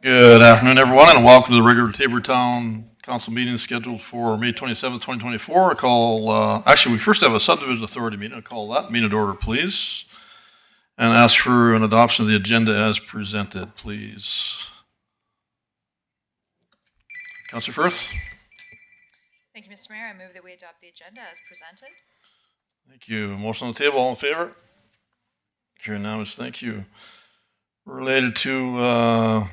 Good afternoon, everyone, and welcome to the regular Tabortown Council meeting scheduled for May 27th, 2024. I call, actually, we first have a subdivision authority meeting. I call that meeting to order, please, and ask for an adoption of the agenda as presented, please. Councilor Firth. Thank you, Mr. Mayor. I move that we adopt the agenda as presented. Thank you. Motion on the table. All in favor? Carried unanimous. Thank you. Related to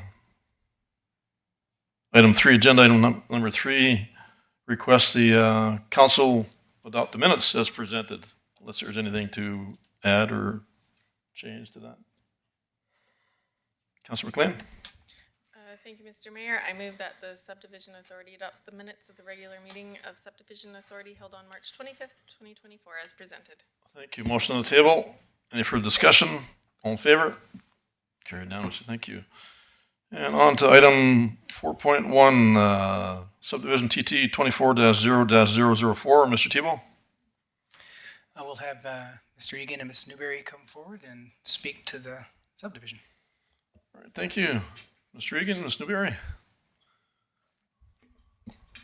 item 3, agenda item number 3, request the council adopt the minutes as presented, unless there's anything to add or change to that. Councilor McLean. Thank you, Mr. Mayor. I move that the Subdivision Authority adopts the minutes of the regular meeting of Subdivision Authority held on March 25th, 2024 as presented. Thank you. Motion on the table. Any further discussion? All in favor? Carried unanimously. Thank you. And on to item 4.1, Subdivision TT 24-0-004. Mr. Tebow. I will have Mr. Egan and Ms. Newberry come forward and speak to the subdivision. All right, thank you. Mr. Egan, Ms. Newberry.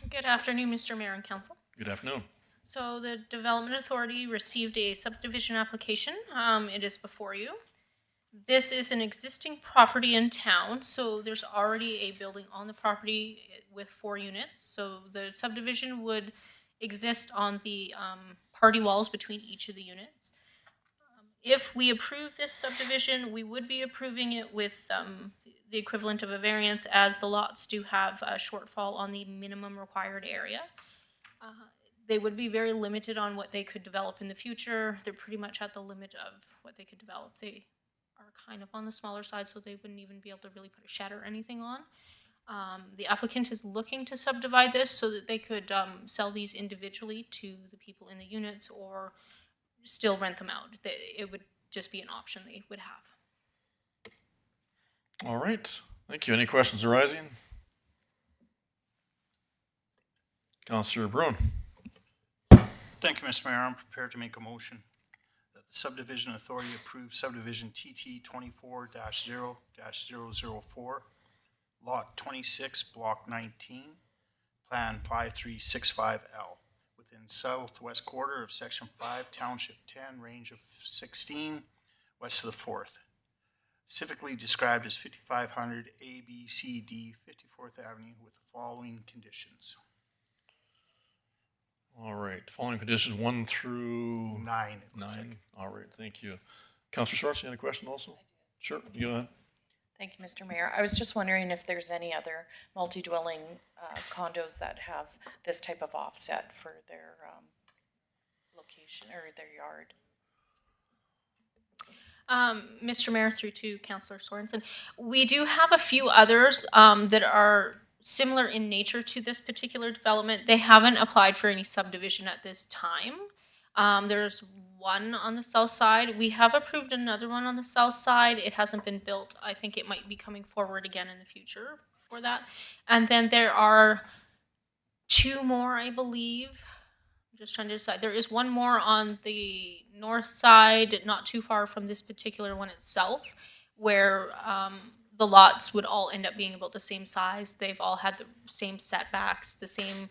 Good afternoon, Mr. Mayor and Council. Good afternoon. So the Development Authority received a subdivision application. It is before you. This is an existing property in town, so there's already a building on the property with 4 units. So the subdivision would exist on the party walls between each of the units. If we approve this subdivision, we would be approving it with the equivalent of a variance, as the lots do have a shortfall on the minimum required area. They would be very limited on what they could develop in the future. They're pretty much at the limit of what they could develop. They are kind of on the smaller side, so they wouldn't even be able to really put a shed or anything on. The applicant is looking to subdivide this so that they could sell these individually to the people in the units, or still rent them out. It would just be an option they would have. All right. Thank you. Any questions arising? Councilor Bruin. Thank you, Mr. Mayor. I'm prepared to make a motion that the Subdivision Authority approve Subdivision TT 24-0-004, Lot 26, Block 19, Plan 5365L, within southwest quarter of Section 5, Township 10, Range of 16, west of the 4th. Specifically described as 5500 ABCD 54th Avenue with the following conditions. All right. Following conditions 1 through 9. 9. All right. Thank you. Councilor Schwartz, you had a question also? Sure. You go ahead. Thank you, Mr. Mayor. I was just wondering if there's any other multi-dwelling condos that have this type of offset for their location or their yard. Mr. Mayor, through to Councillor Sorensen, we do have a few others that are similar in nature to this particular development. They haven't applied for any subdivision at this time. There's one on the south side. We have approved another one on the south side. It hasn't been built. I think it might be coming forward again in the future for that. And then there are 2 more, I believe. I'm just trying to decide. There is one more on the north side, not too far from this particular one itself, where the lots would all end up being about the same size. They've all had the same setbacks, the same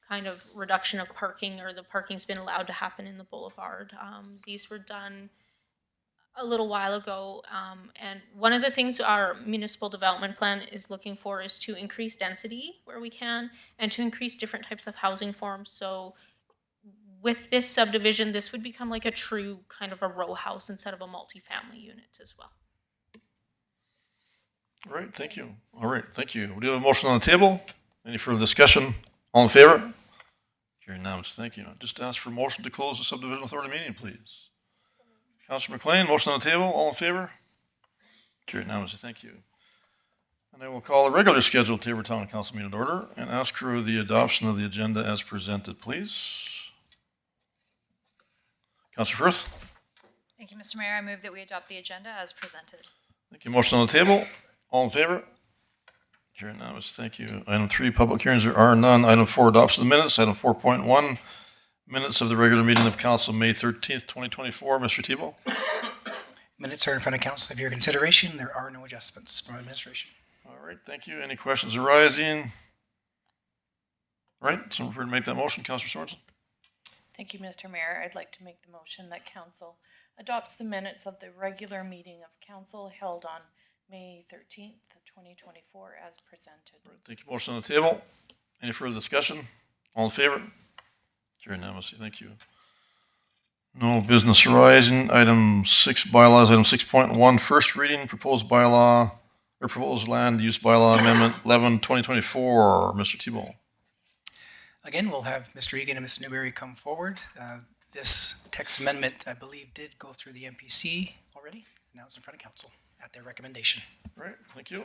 kind of reduction of parking, or the parking's been allowed to happen in the boulevard. These were done a little while ago, and one of the things our municipal development plan is looking for is to increase density where we can, and to increase different types of housing forms. So with this subdivision, this would become like a true kind of a row house instead of a multi-family unit as well. All right. Thank you. All right. Thank you. We do have a motion on the table. Any further discussion? All in favor? Carried unanimous. Thank you. Just ask for motion to close the subdivision authority meeting, please. Councilor McLean, motion on the table. All in favor? Carried unanimous. Thank you. And I will call a regular scheduled Tabortown Council meeting to order and ask for the adoption of the agenda as presented, please. Councilor Firth. Thank you, Mr. Mayor. I move that we adopt the agenda as presented. Thank you. Motion on the table. All in favor? Carried unanimous. Thank you. Item 3, public hearings. There are none. Item 4, adoption of the minutes. Item 4.1, minutes of the regular meeting of council May 13th, 2024. Mr. Tebow. Minutes are in front of council for your consideration. There are no adjustments from administration. All right, thank you. Any questions arising? All right, someone prepared to make that motion, Counselor Sorensen? Thank you, Mr. Mayor. I'd like to make the motion that council adopts the minutes of the regular meeting of council held on May 13th, 2024 as presented. All right, thank you. Motion on the table. Any further discussion? All in favor? Carried unanimously. Thank you. No business arising. Item 6, bylaws. Item 6.1, first reading, proposed bylaw, or proposed land use bylaw amendment 11/2024. Mr. Tebow. Again, we'll have Mr. Egan and Ms. Newberry come forward. This text amendment, I believe, did go through the MPC already. Now it's in front of council at their recommendation. All right, thank you.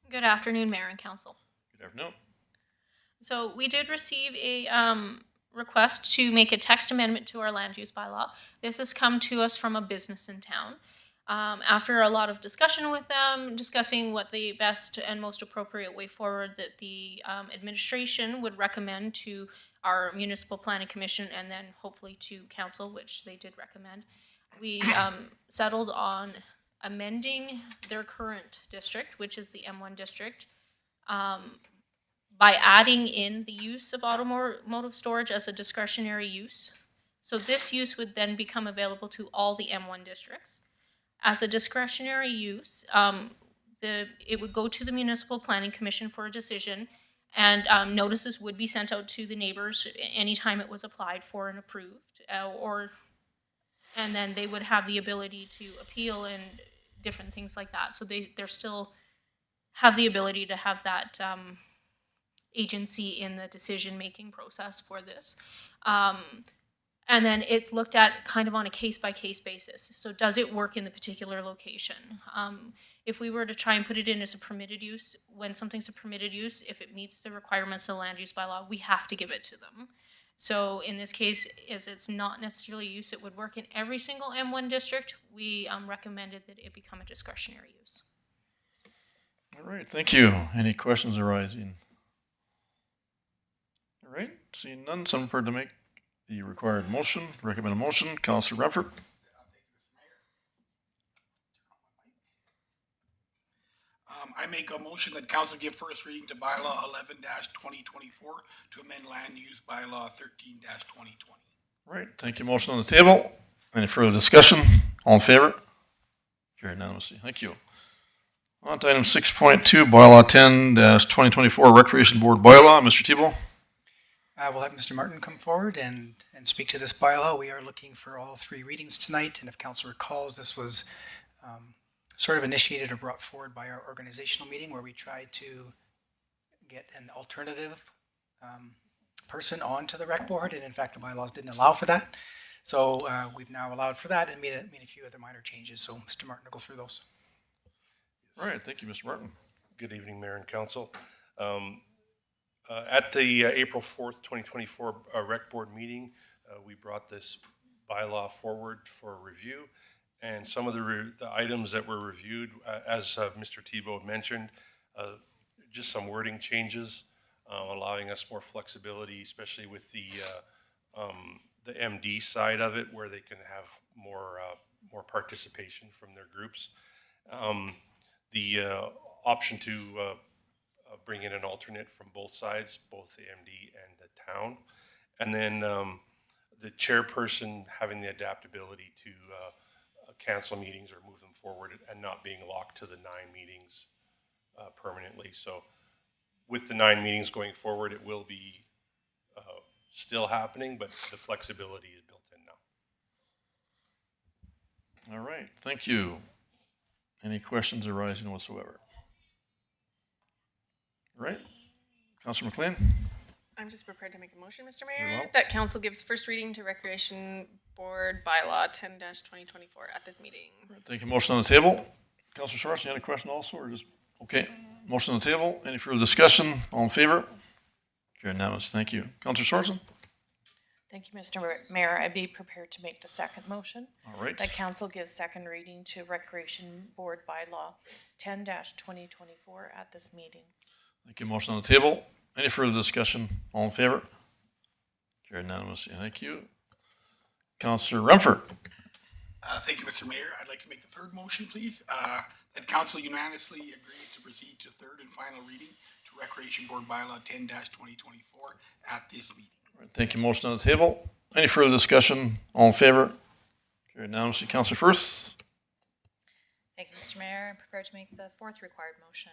Good afternoon, Mayor and Council. Good afternoon. So we did receive a request to make a text amendment to our land use bylaw. This has come to us from a business in town. After a lot of discussion with them, discussing what the best and most appropriate way forward that the administration would recommend to our municipal planning commission and then hopefully to council, which they did recommend, we settled on amending their current district, which is the M1 district, by adding in the use of automotive storage as a discretionary use. So this use would then become available to all the M1 districts. As a discretionary use, it would go to the Municipal Planning Commission for a decision, and notices would be sent out to the neighbors anytime it was applied for and approved, and then they would have the ability to appeal and different things like that. So they're still have the ability to have that agency in the decision-making process for this. And then it's looked at kind of on a case-by-case basis. So does it work in the particular location? If we were to try and put it in as a permitted use, when something's a permitted use, if it meets the requirements of the land use bylaw, we have to give it to them. So in this case, as it's not necessarily use, it would work in every single M1 district. We recommended that it become a discretionary use. All right, thank you. Any questions arising? All right, seeing none, someone prepared to make the required motion, recommended motion, Counselor Renford. I make a motion that council give first reading to bylaw 11-2024 to amend land use bylaw 13-2020. All right, thank you. Motion on the table. Any further discussion? All in favor? Carried unanimously. Thank you. On to item 6.2, bylaw 10-2024, Recreation Board bylaw. Mr. Tebow. We'll have Mr. Martin come forward and speak to this bylaw. We are looking for all 3 readings tonight, and if council recalls, this was sort of initiated or brought forward by our organizational meeting where we tried to get an alternative person onto the rec board, and in fact the bylaws didn't allow for that. So we've now allowed for that and made a few other minor changes. So Mr. Martin will go through those. All right, thank you, Mr. Martin. Good evening, Mayor and Council. At the April 4th, 2024 Rec Board meeting, we brought this bylaw forward for review. And some of the items that were reviewed, as Mr. Tebow mentioned, just some wording changes, allowing us more flexibility, especially with the MD side of it, where they can have more participation from their groups. The option to bring in an alternate from both sides, both the MD and the town. And then the chairperson having the adaptability to cancel meetings or move them forward and not being locked to the 9 meetings permanently. So with the 9 meetings going forward, it will be still happening, but the flexibility is built in now. All right, thank you. Any questions arising whatsoever? All right, Councilor McLean. I'm just prepared to make a motion, Mr. Very Mayor, well. that council gives first reading to Recreation Board bylaw 10-2024 at this meeting. Thank you. Motion on the table. Councilor Sorensen, you had a question also, or just, okay. Motion on the table. Any further discussion? All in favor? Carried unanimous. Thank you. Councilor Sorensen? Thank you, Mr. Mayor. I'd be prepared to make the second motion. All right. That council gives second reading to Recreation Board bylaw 10-2024 at this meeting. Thank you. Motion on the table. Any further discussion? All in favor? Carried unanimously. Thank you. Counselor Renfro. Thank you, Mr. Mayor. I'd like to make the third motion, please. That council unanimously agrees to proceed to third and final reading to Recreation Board Bylaw 10-2024 at this meeting. Thank you. Motion on the table. Any further discussion? All in favor? Carried unanimously. Counselor Firth. Thank you, Mr. Mayor. I'm prepared to make the fourth required motion.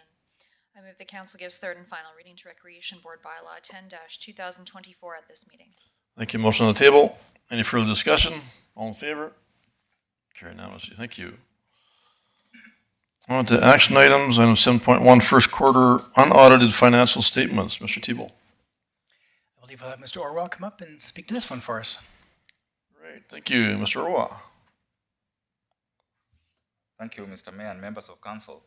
I move the council gives third and final reading to Recreation Board Bylaw 10-2024 at this meeting. Thank you. Motion on the table. Any further discussion? All in favor? Carried unanimously. Thank you. On to action items. Item 7.1, first quarter unaudited financial statements. Mr. Thibault. I believe we'll have Mr. Orwell come up and speak to this one for us. Great. Thank you. Mr. Roa. Thank you, Mr. Mayor and members of council.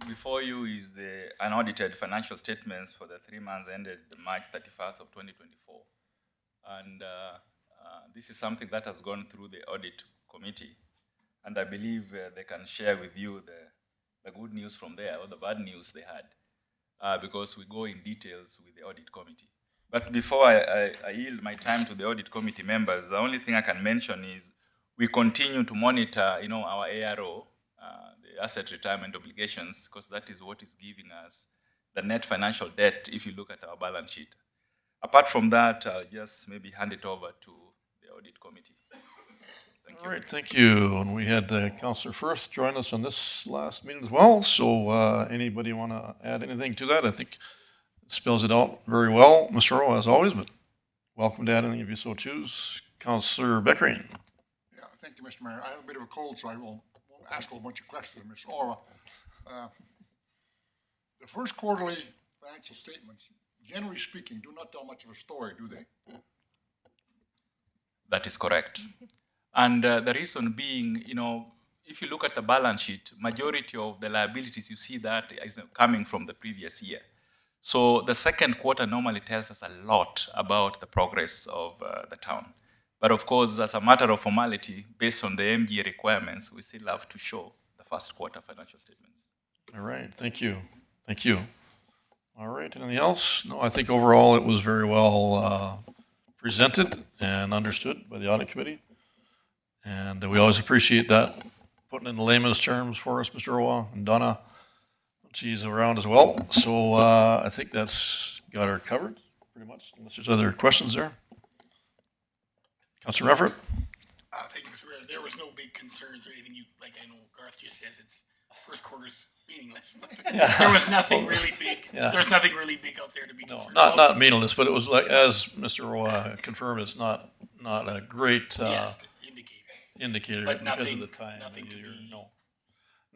Before you is the unaudited financial statements for the 3 months ended March 31st of 2024. And this is something that has gone through the audit committee. And I believe they can share with you the good news from there or the bad news they had, because we go in details with the audit committee. But before I yield my time to the audit committee members, the only thing I can mention is we continue to monitor, our ARO, the asset retirement obligations, because that is what is giving us the net financial debt if you look at our balance sheet. Apart from that, I'll just maybe hand it over to the audit committee. Thank you. All right. Thank you. And we had Counselor Firth join us on this last meeting as well. So anybody want to add anything to that? I think it spells it out very well, Mr. Roa, as always, but welcome to add anything if you so choose. Counselor Beckering. Yeah, thank you, Mr. Mayor. I have a bit of a cold, so I won't ask a whole bunch of questions of Ms. Aura. The first quarterly financial statements, generally speaking, do not tell much of a story, do they? That is correct. And the reason being, if you look at the balance sheet, majority of the liabilities, you see that is coming from the previous year. So the second quarter normally tells us a lot about the progress of the town. But of course, as a matter of formality, based on the MGA requirements, we still have to show the first quarter financial statements. All right. Thank you. Thank you. All right. Anything else? No, I think overall it was very well presented and understood by the audit committee. And we always appreciate that, putting in the layman's terms for us, Mr. Roa, and Donna. She's around as well. So I think that's got her covered pretty much, unless there's other questions there. Councilor Renfro? Thank you, Mr. Mayor. There was no big concerns or anything. I know Garth just says it's first quarter's meaningless, but there was nothing really big. Yeah. There's nothing really big out there to be No, concerned not about. meaningless, but it was like, as Mr. Roa confirmed, it's not a great Yes, indicator. indicator But because nothing- of the time. nothing of to the year. be-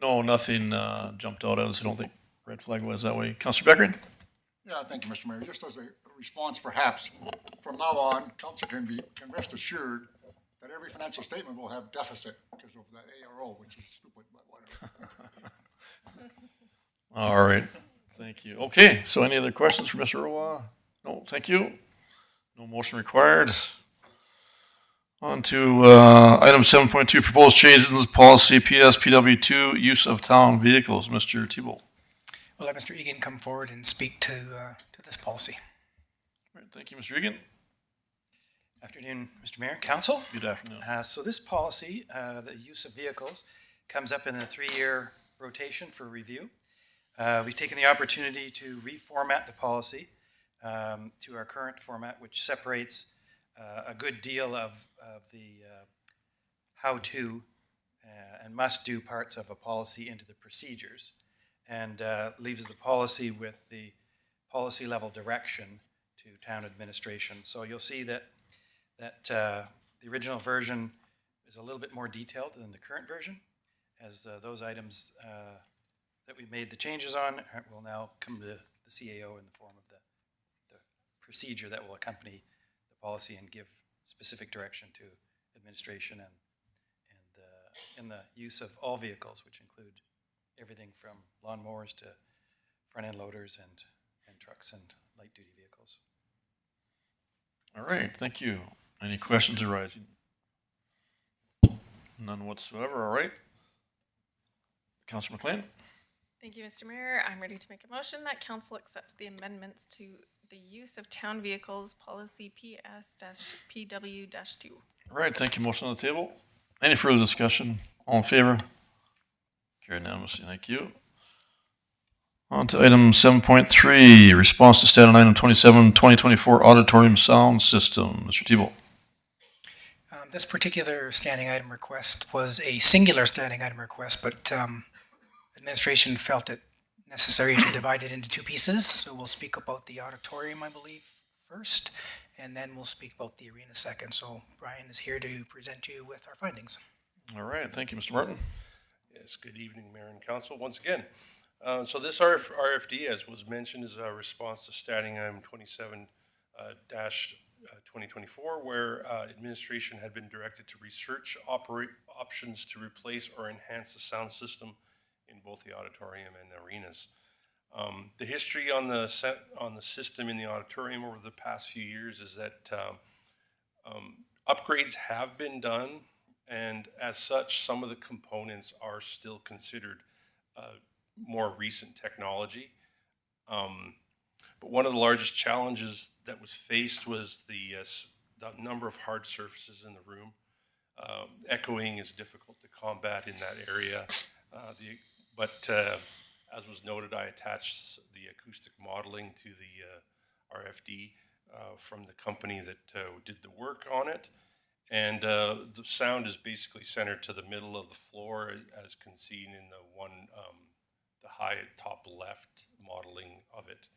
No, nothing jumped out at us. I don't think red flag was that way. Councilor Beckering? Yeah, thank you, Mr. Mayor. Just as a response, perhaps, from now on, council can rest assured that every financial statement will have deficit because of that ARO, which is stupid, but whatever. All right. Thank you. Okay, so any other questions for Mr. Roa? No, thank you. No motion required. On to item 7.2, proposed changes policy PSPW2, use of town vehicles. Mr. Thibault. We'll have Mr. Egan come forward and speak to this policy. All right, thank you, Mr. Egan. Afternoon, Mr. Mayor, Council. Good afternoon. So this policy, the use of vehicles, comes up in a 3-year rotation for review. We've taken the opportunity to reformat the policy to our current format, which separates a good deal of the how-to and must-do parts of a policy into the procedures, and leaves the policy with the policy-level direction to town administration. So you'll see that the original version is a little bit more detailed than the current version, as those items that we made the changes on will now come to the CAO in the form of the procedure that will accompany the policy and give specific direction to administration and in the use of all vehicles, which include everything from lawnmowers to front-end loaders and trucks and light-duty vehicles. All right, thank you. Any questions arising? None whatsoever. All right. Councilor McLean? Thank you, Mr. Mayor. I'm ready to make a motion that council accepts the amendments to the use of town vehicles policy PS-PW-2. All right, thank you. Motion on the table. Any further discussion? All in favor? Carried unanimously. Thank you. On to item 7.3, response to stat on item 27, 2024 auditorium sound system. Mr. Tebow. This particular standing item request was a singular standing item request, but administration felt it necessary to divide it into two pieces. So we'll speak about the auditorium, I believe, first, and then we'll speak about the arena second. So Brian is here to present you with our findings. All right, thank you, Mr. Martin. Yes, good evening, Mayor and Council, once again. So this RFD, as was mentioned, is a response to standing item 27 2024, where administration had been directed to research options to replace or enhance the sound system in both the auditorium and the arenas. The history on the system in the auditorium over the past few years is that upgrades have been done, and as such, some of the components are still considered more recent technology. But one of the largest challenges that was faced was the number of hard surfaces in the room. Echoing is difficult to combat in that area. But as was noted, I attached the acoustic modeling to the RFD from the company that did the work on it. And the sound is basically centered to the middle of the floor, as can seen in the high top left modeling of it.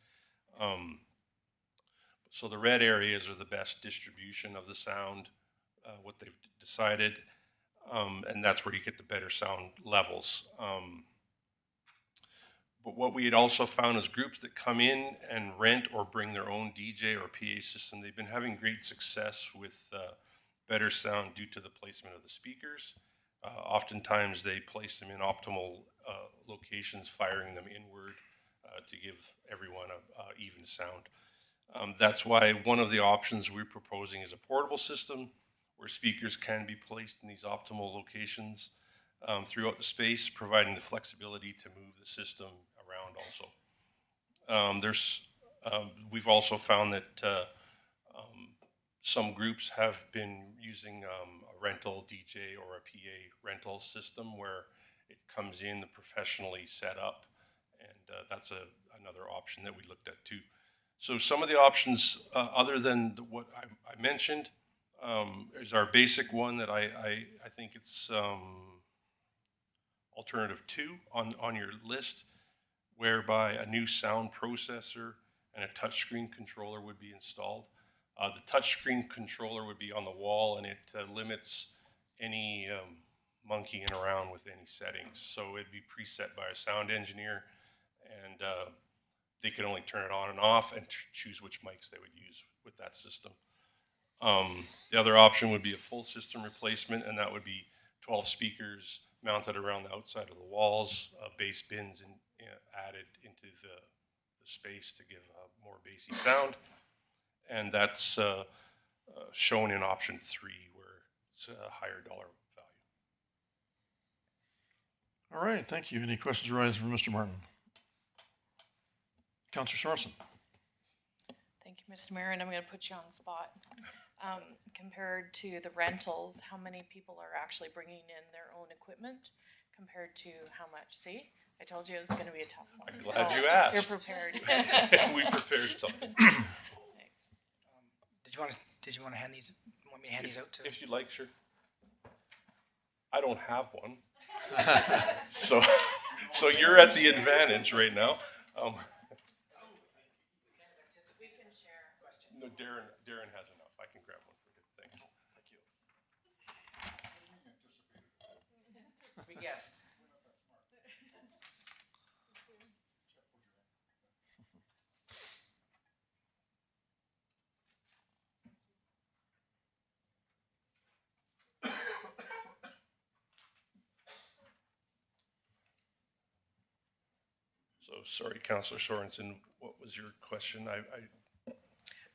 So the red areas are the best distribution of the sound, what they've decided, and that's where you get the better sound levels. But what we had also found is groups that come in and rent or bring their own DJ or PA system, they've been having great success with better sound due to the placement of the speakers. Oftentimes they place them in optimal locations, firing them inward to give everyone a even sound. That's why one of the options we're proposing is a portable system where speakers can be placed in these optimal locations throughout the space, providing the flexibility to move the system around also. We've also found that some groups have been using a rental DJ or a PA rental system where it comes in professionally set up, and that's another option that we looked at too. So some of the options, other than what I mentioned, is our basic one that I think it's alternative 2 on your list, whereby a new sound processor and a touchscreen controller would be installed. The touchscreen controller would be on the wall, and it limits any monkeying around with any settings. So it'd be preset by a sound engineer, and they could only turn it on and off and choose which mics they would use with that system. The other option would be a full system replacement, and that would be 12 speakers mounted around the outside of the walls, bass bins added into the space to give more bassy sound. And that's shown in option 3, where it's a higher dollar value. All right, thank you. Any questions arise for Mr. Martin? Councillor Sorensen. Thank you, Mr. Mayor, and I'm going to put you on the spot. Compared to the rentals, how many people are actually bringing in their own equipment compared to how much? See, I told you it was going to be a tough one. I'm glad you asked. You're prepared. We prepared something. Thanks. Did you want to hand these? Want me to hand these out to? If you'd like, sure. I don't have one, so you're at the advantage right now. No, Darren has enough. I can grab one for you. Thanks. Thank you. We guessed. So sorry, Councillor Sorensen, what was your question?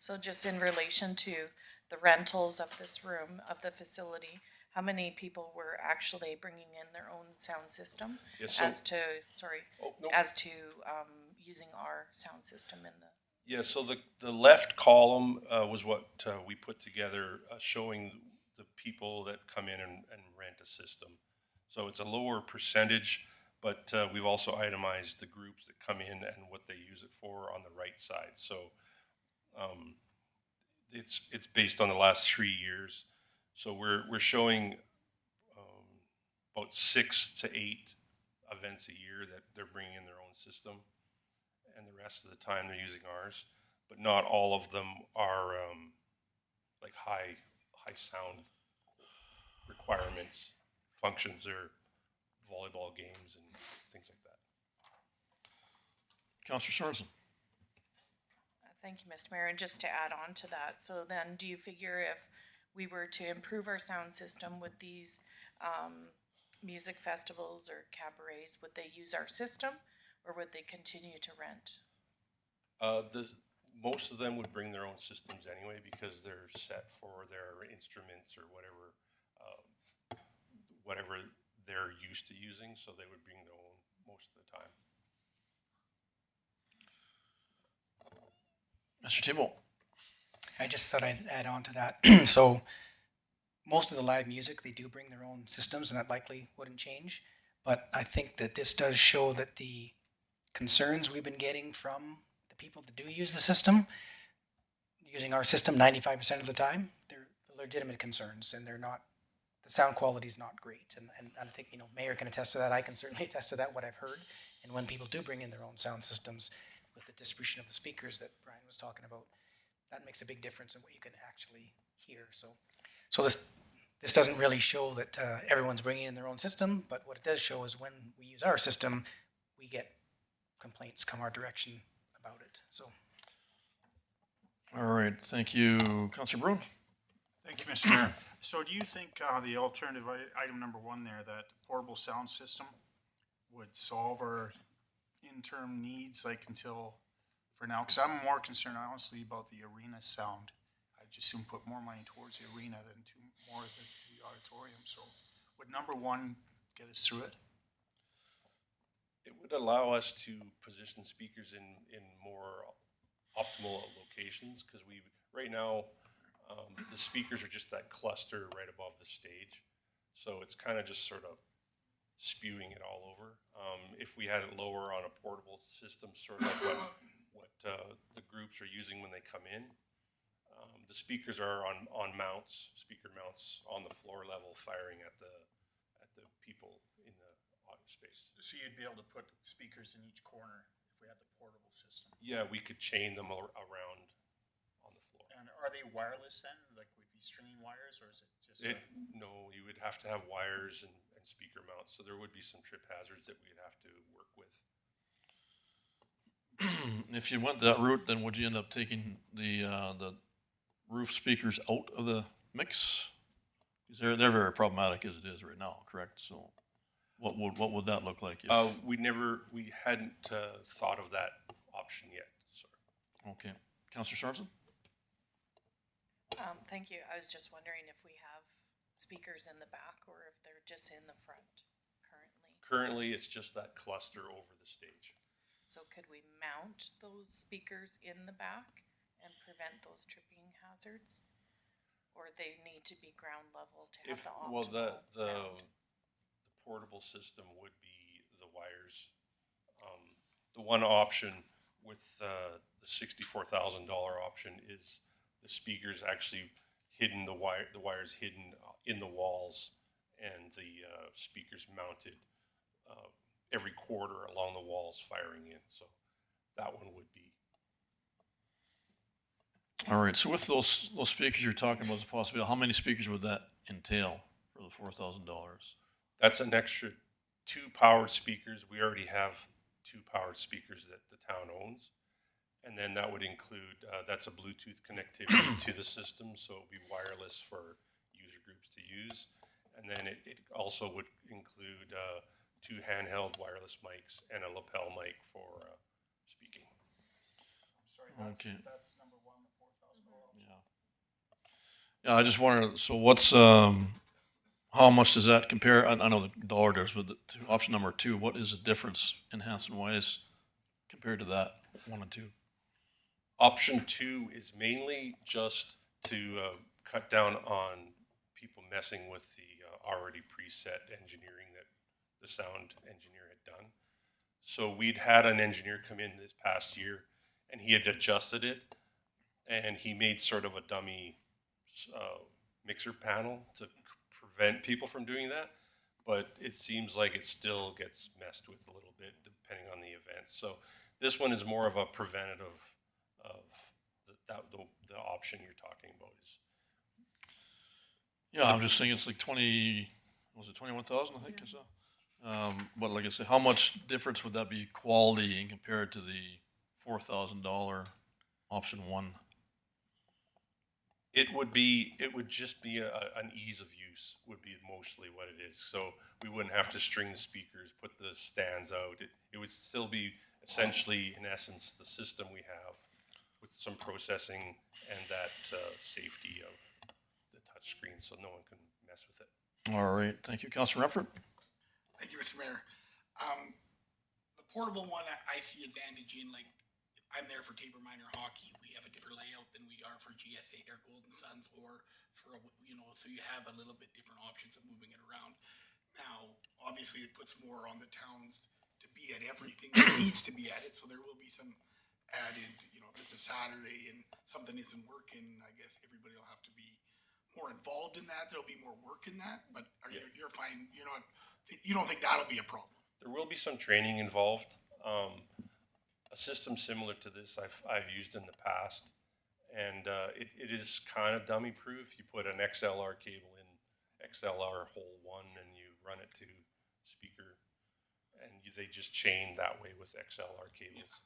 So just in relation to the rentals of this room, of the facility, how many people were actually bringing in their own sound system? Yes, so- As to, sorry, Oh, no. as to using our sound system in the. Yeah, so the left column was what we put together, showing the people that come in and rent a system. So it's a lower percentage, but we've also itemized the groups that come in and what they use it for on the right side. So it's based on the last 3 years. So we're showing about 6 to 8 events a year that they're bringing in their own system, and the rest of the time they're using ours. But not all of them are like high sound requirements, functions. They're volleyball games and things like that. Counselor Sorensen. Thank you, Mr. Mayor. And just to add on to that, so then do you figure if we were to improve our sound system with these music festivals or cabarets, would they use our system or would they continue to rent? Most of them would bring their own systems anyway because they're set for their instruments or whatever they're used to using, so they would bring their own most of the time. Mr. Thibault. I just thought I'd add on to that. So most of the live music, they do bring their own systems, and that likely wouldn't change. But I think that this does show that the concerns we've been getting from the people that do use the system, using our system 95% of the time, they're legitimate concerns, and they're not, the sound quality is not great. And I think, Mayor can attest to that. I can certainly attest to that, what I've heard. And when people do bring in their own sound systems with the distribution of the speakers that Brian was talking about, that makes a big difference in what you can actually hear. So this doesn't really show that everyone's bringing in their own system, but what it does show is when we use our system, we get complaints come our direction about it. So. All right, thank you. Counselor Bruin. Thank you, Mr. Mayor. So do you think the alternative item number 1 there, that portable sound system, would solve our interim needs, like until for now? Because I'm more concerned, honestly, about the arena sound. I just soon put more money towards the arena than to more to the auditorium. So would number 1 get us through it? It would allow us to position speakers in more optimal locations, because right now the speakers are just that cluster right above the stage, so it's kind of just sort of spewing it all over. If we had it lower on a portable system, sort of like what the groups are using when they come in, the speakers are on mounts, speaker mounts on the floor level, firing at the people in the audio space. So you'd be able to put speakers in each corner if we had the portable system? Yeah, we could chain them around on the floor. And are they wireless then? Like, would be stringing wires, or is it just? No, you would have to have wires and speaker mounts, so there would be some trip hazards that we'd have to work with. If you went that route, then would you end up taking the roof speakers out of the mix? Because they're very problematic as it is right now, correct? So what would that look like? If, We hadn't thought of that option yet. Sorry. okay, Councilor Sorensen. Thank you. I was just wondering if we have speakers in the back or if they're just in the front currently. Currently, it's just that cluster over the stage. So could we mount those speakers in the back and prevent those tripping hazards? Or they need to be ground level to have the optimal the sound? portable system would be the wires. The one option with the $64,000 option is the speakers actually hidden, the wires hidden in the walls, and the speakers mounted every quarter along the walls firing in. So that one would be. All right, so with those speakers you're talking about as a possibility, how many speakers would that entail for the $4,000? That's an extra 2 powered speakers. We already have 2 powered speakers that the town owns. And then that would include, that's a Bluetooth connectivity to the system, so it would be wireless for user groups to use. And then it also would include 2 handheld wireless mics and a lapel mic for speaking. Sorry, Okay. that's number 1, the $4,000. Yeah, I just wondered, so what's, how much does that compare? I know the dollar does, but to option number 2, what is the difference in Hanson-Wise compared to that 1 and 2? Option 2 is mainly just to cut down on people messing with the already preset engineering that the sound engineer had done. So we'd had an engineer come in this past year, and he had adjusted it, and he made sort of a dummy mixer panel to prevent people from doing that. But it seems like it still gets messed with a little bit depending on the event. So this one is more of a preventative of the option you're talking about is. Yeah, I'm just thinking it's like 21,000, I think, is that? But like I said, how much difference would that be quality in compared to the $4,000 option one? It would just be an ease of use would be mostly what it is. So we wouldn't have to string the speakers, put the stands out. It would still be essentially, in essence, the system we have with some processing and that safety of the touch screen so no one can mess with it. All right, thank you. Councilor Renfro? Thank you, Mr. Mayor. The portable one, I see advantage in, like, I'm there for Taber Minor Hockey. We have a different layout than we are for GSA or Golden Suns or for, so you have a little bit different options of moving it around. Now, obviously, it puts more on the towns to be at everything that needs to be at it, so there will be some added, if it's a Saturday and something isn't working, I guess everybody will have to be more involved in that. There'll be more work in that, but you're fine, you don't think that'll be a problem? There will be some training involved. A system similar to this I've used in the past, and it is kind of dummy proof. You put an XLR cable in XLR hole 1 and you run it to speaker, and they just chain that way with XLR cables. Yeah.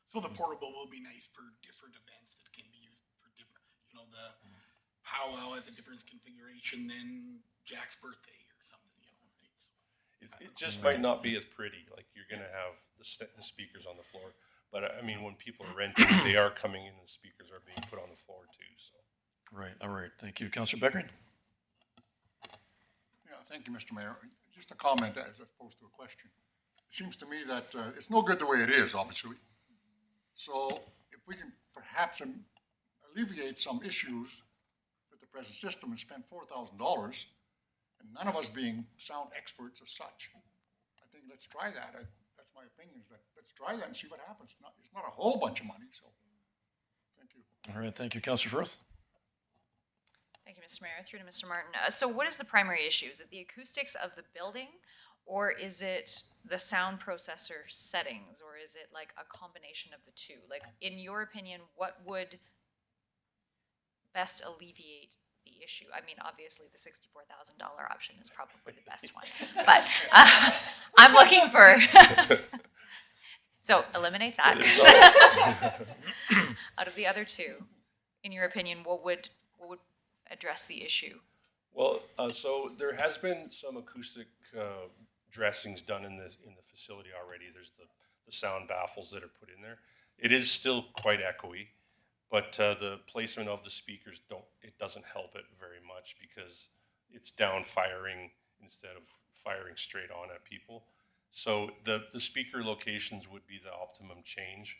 So the portable will be nice for different events that can be used for different, the powwow has a different configuration than Jack's birthday or something, right? It just might not be as pretty. Like you're going to have the speakers on the floor. But I mean, when people are renting, they are coming in and the speakers are being put on the floor too, so. Right, all right, thank you. Councilor Beckering? Yeah, thank you, Mr. Mayor. Just a comment as opposed to a question. It seems to me that it's no good the way it is, obviously. So if we can perhaps alleviate some issues with the present system and spend $4,000, and none of us being sound experts as such, I think let's try that. That's my opinion, is that let's try that and see what happens. It's not a whole bunch of money, so thank you. All right, thank you. Councilor Firth? Thank you, Mr. Mayor. Through to Mr. Martin. So what is the primary issue? Is it the acoustics of the building, or is it the sound processor settings, or is it like a combination of the two? Like, in your opinion, what would best alleviate the issue? I mean, obviously, the $64,000 option is probably the best one, but I'm looking for. So eliminate that. Out of the other two, in your opinion, what would address the issue? Well, so there has been some acoustic dressings done in the facility already. There's the sound baffles that are put in there. It is still quite echoey, but the placement of the speakers doesn't help it very much because it's down firing instead of firing straight on at people. So the speaker locations would be the optimum change,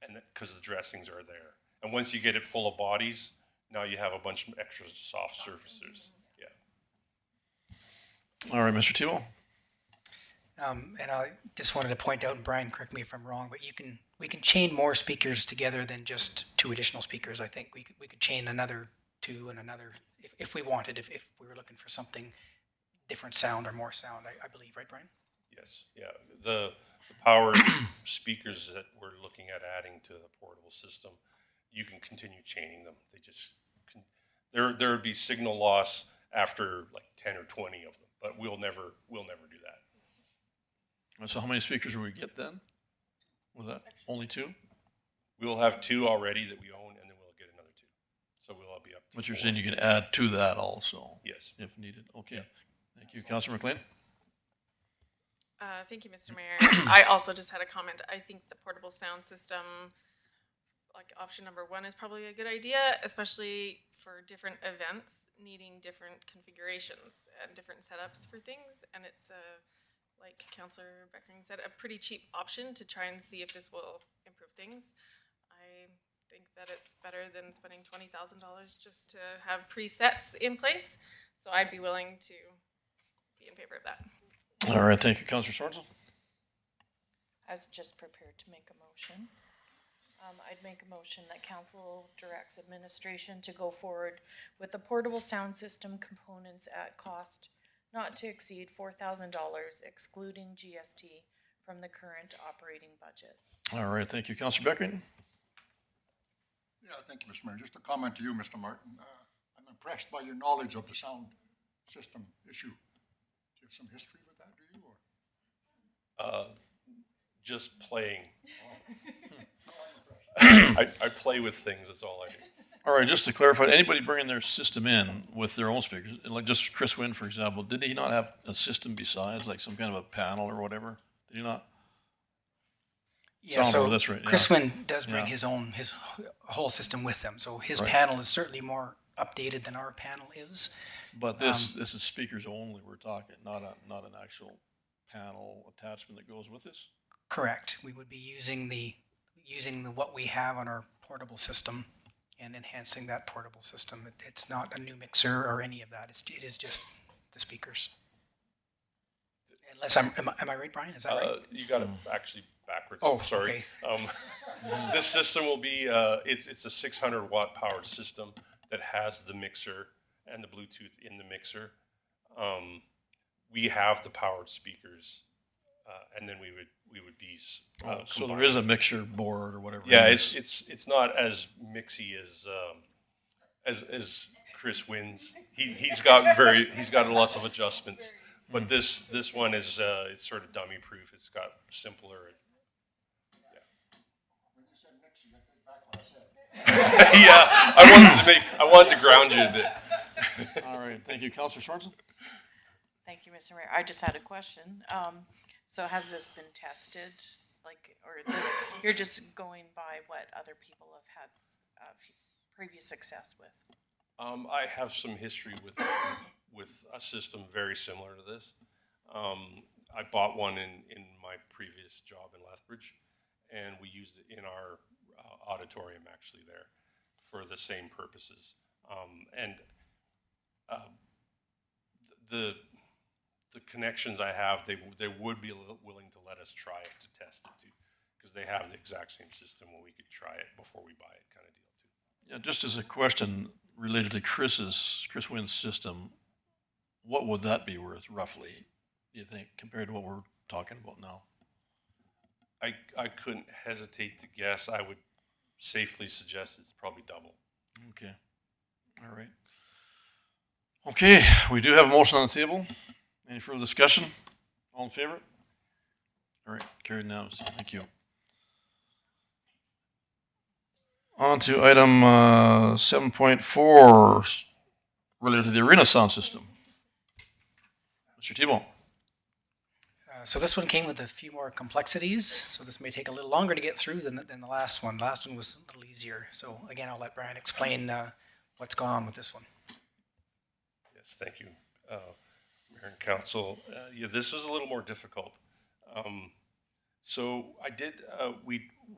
and because the dressings are there. And once you get it full of bodies, now you have a bunch of extra soft surfaces. Yeah. All right, Mr. Tebow? And I just wanted to point out, and Brian, correct me if I'm wrong, but we can chain more speakers together than just 2 additional speakers. I think we could chain another 2 and another if we wanted, if we were looking for something different sound or more sound, I believe, right, Brian? Yes, yeah. The power speakers that we're looking at adding to the portable system, you can continue chaining them. They just there would be signal loss after like 10 or 20 of them, but we'll never do that. And so how many speakers will we get then? Was that only 2? We'll have 2 already that we own, and then we'll get another 2. So we'll all be up to But you're 4. saying you can add to that also? Yes. If needed. Okay. Yeah. Thank you. Councilor McLean? Thank you, Mr. Mayor. I also just had a comment. I think the portable sound system, like option number 1, is probably a good idea, especially for different events needing different configurations and different setups for things. And it's like Councilor Beckering said, a pretty cheap option to try and see if this will improve things. think that it's better than spending $20,000 just to have presets in place. So I'd be willing to be in favor of that. All right, thank you, Councillor Sorensen. I was just prepared to make a motion. I'd make a motion that council directs administration to go forward with the portable sound system components at cost not to exceed $4,000 excluding GST from the current operating budget. All right, thank you, Councillor Beckering. Yeah, thank you, Mr. Mayor. Just a comment to you, Mr. Martin. I'm impressed by your knowledge of the sound system issue. Do you have some history with that, do you? Or? Just playing. I play with things, that's all I do. All right, just to clarify, anybody bringing their system in with their own speakers, like just Chris Wynn, for example, did he not have a system besides, like some kind of a panel or whatever? Did he not? Yeah, Soundboard, so that's right, Chris yeah. Wynn does bring Yeah. his whole system with him. So his Right. panel is certainly more updated than our panel is. But this is speakers only we're talking, not an actual panel attachment that goes with this? Correct. We would be using the what we have on our portable system and enhancing that portable system. It's not a new mixer or any of that. It is just the speakers. Unless am I right, Brian? Is that right? You got it actually backwards. Oh, sorry. okay. This system will be it's a 600 watt powered system that has the mixer and the Bluetooth in the mixer. We have the powered speakers, and then we would be. So there is a mixer board or whatever. Yeah, it is. it's not as mixy as Chris Wynn's. He's got lots of adjustments. But this one is it's sort of dummy proof. It's got simpler. When you said mix, you got to take back what I said. Yeah, I wanted to ground you a bit. All right, thank you, Councillor Sorensen. Thank you, Mr. Mayor. I just had a question. So has this been tested? Or this, you're just going by what other people have had previous success with? I have some history with a system very similar to this. I bought one in my previous job in Lethbridge, and we used it in our auditorium actually there for the same purposes. The connections I have, they would be willing to let us try it to test it too, because they have the exact same system where we could try it before we buy it, kind of deal too. Yeah, just as a question related to Chris Wynn's system, what would that be worth roughly, do you think, compared to what we're talking about now? I couldn't hesitate to guess. I would safely suggest it's probably double. Okay, all right. Okay, we do have a motion on the table. Any further discussion? All in favor? All right, carried unanimously. Thank you. On to item 7.4, related to the arena sound system. Mr. Thibault. So this one came with a few more complexities. So this may take a little longer to get through than the last one. The last one was a little easier. So again, I'll let Brian explain what's going on with this one. Yes, thank you, Mayor and Council. Yeah, this is a little more difficult. So I did,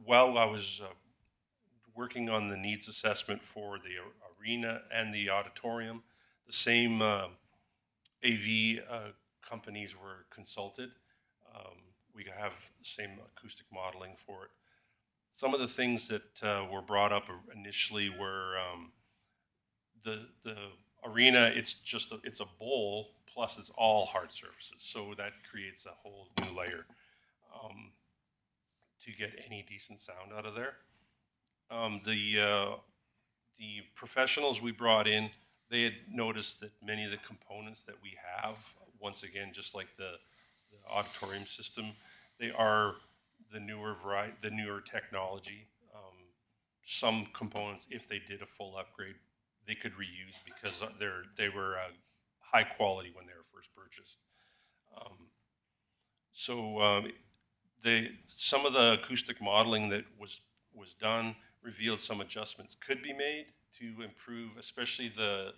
while I was working on the needs assessment for the arena and the auditorium, the same AV companies were consulted. We have the same acoustic modeling for it. Some of the things that were brought up initially were the arena. It's a bowl plus it's all hard surfaces, so that creates a whole new layer to get any decent sound out of there. The professionals we brought in, they had noticed that many of the components that we have, once again, just like the auditorium system, they are the newer technology. Some components, if they did a full upgrade, they could reuse because they were high quality when they were first purchased. Some of the acoustic modeling that was done revealed some adjustments could be made to improve, especially the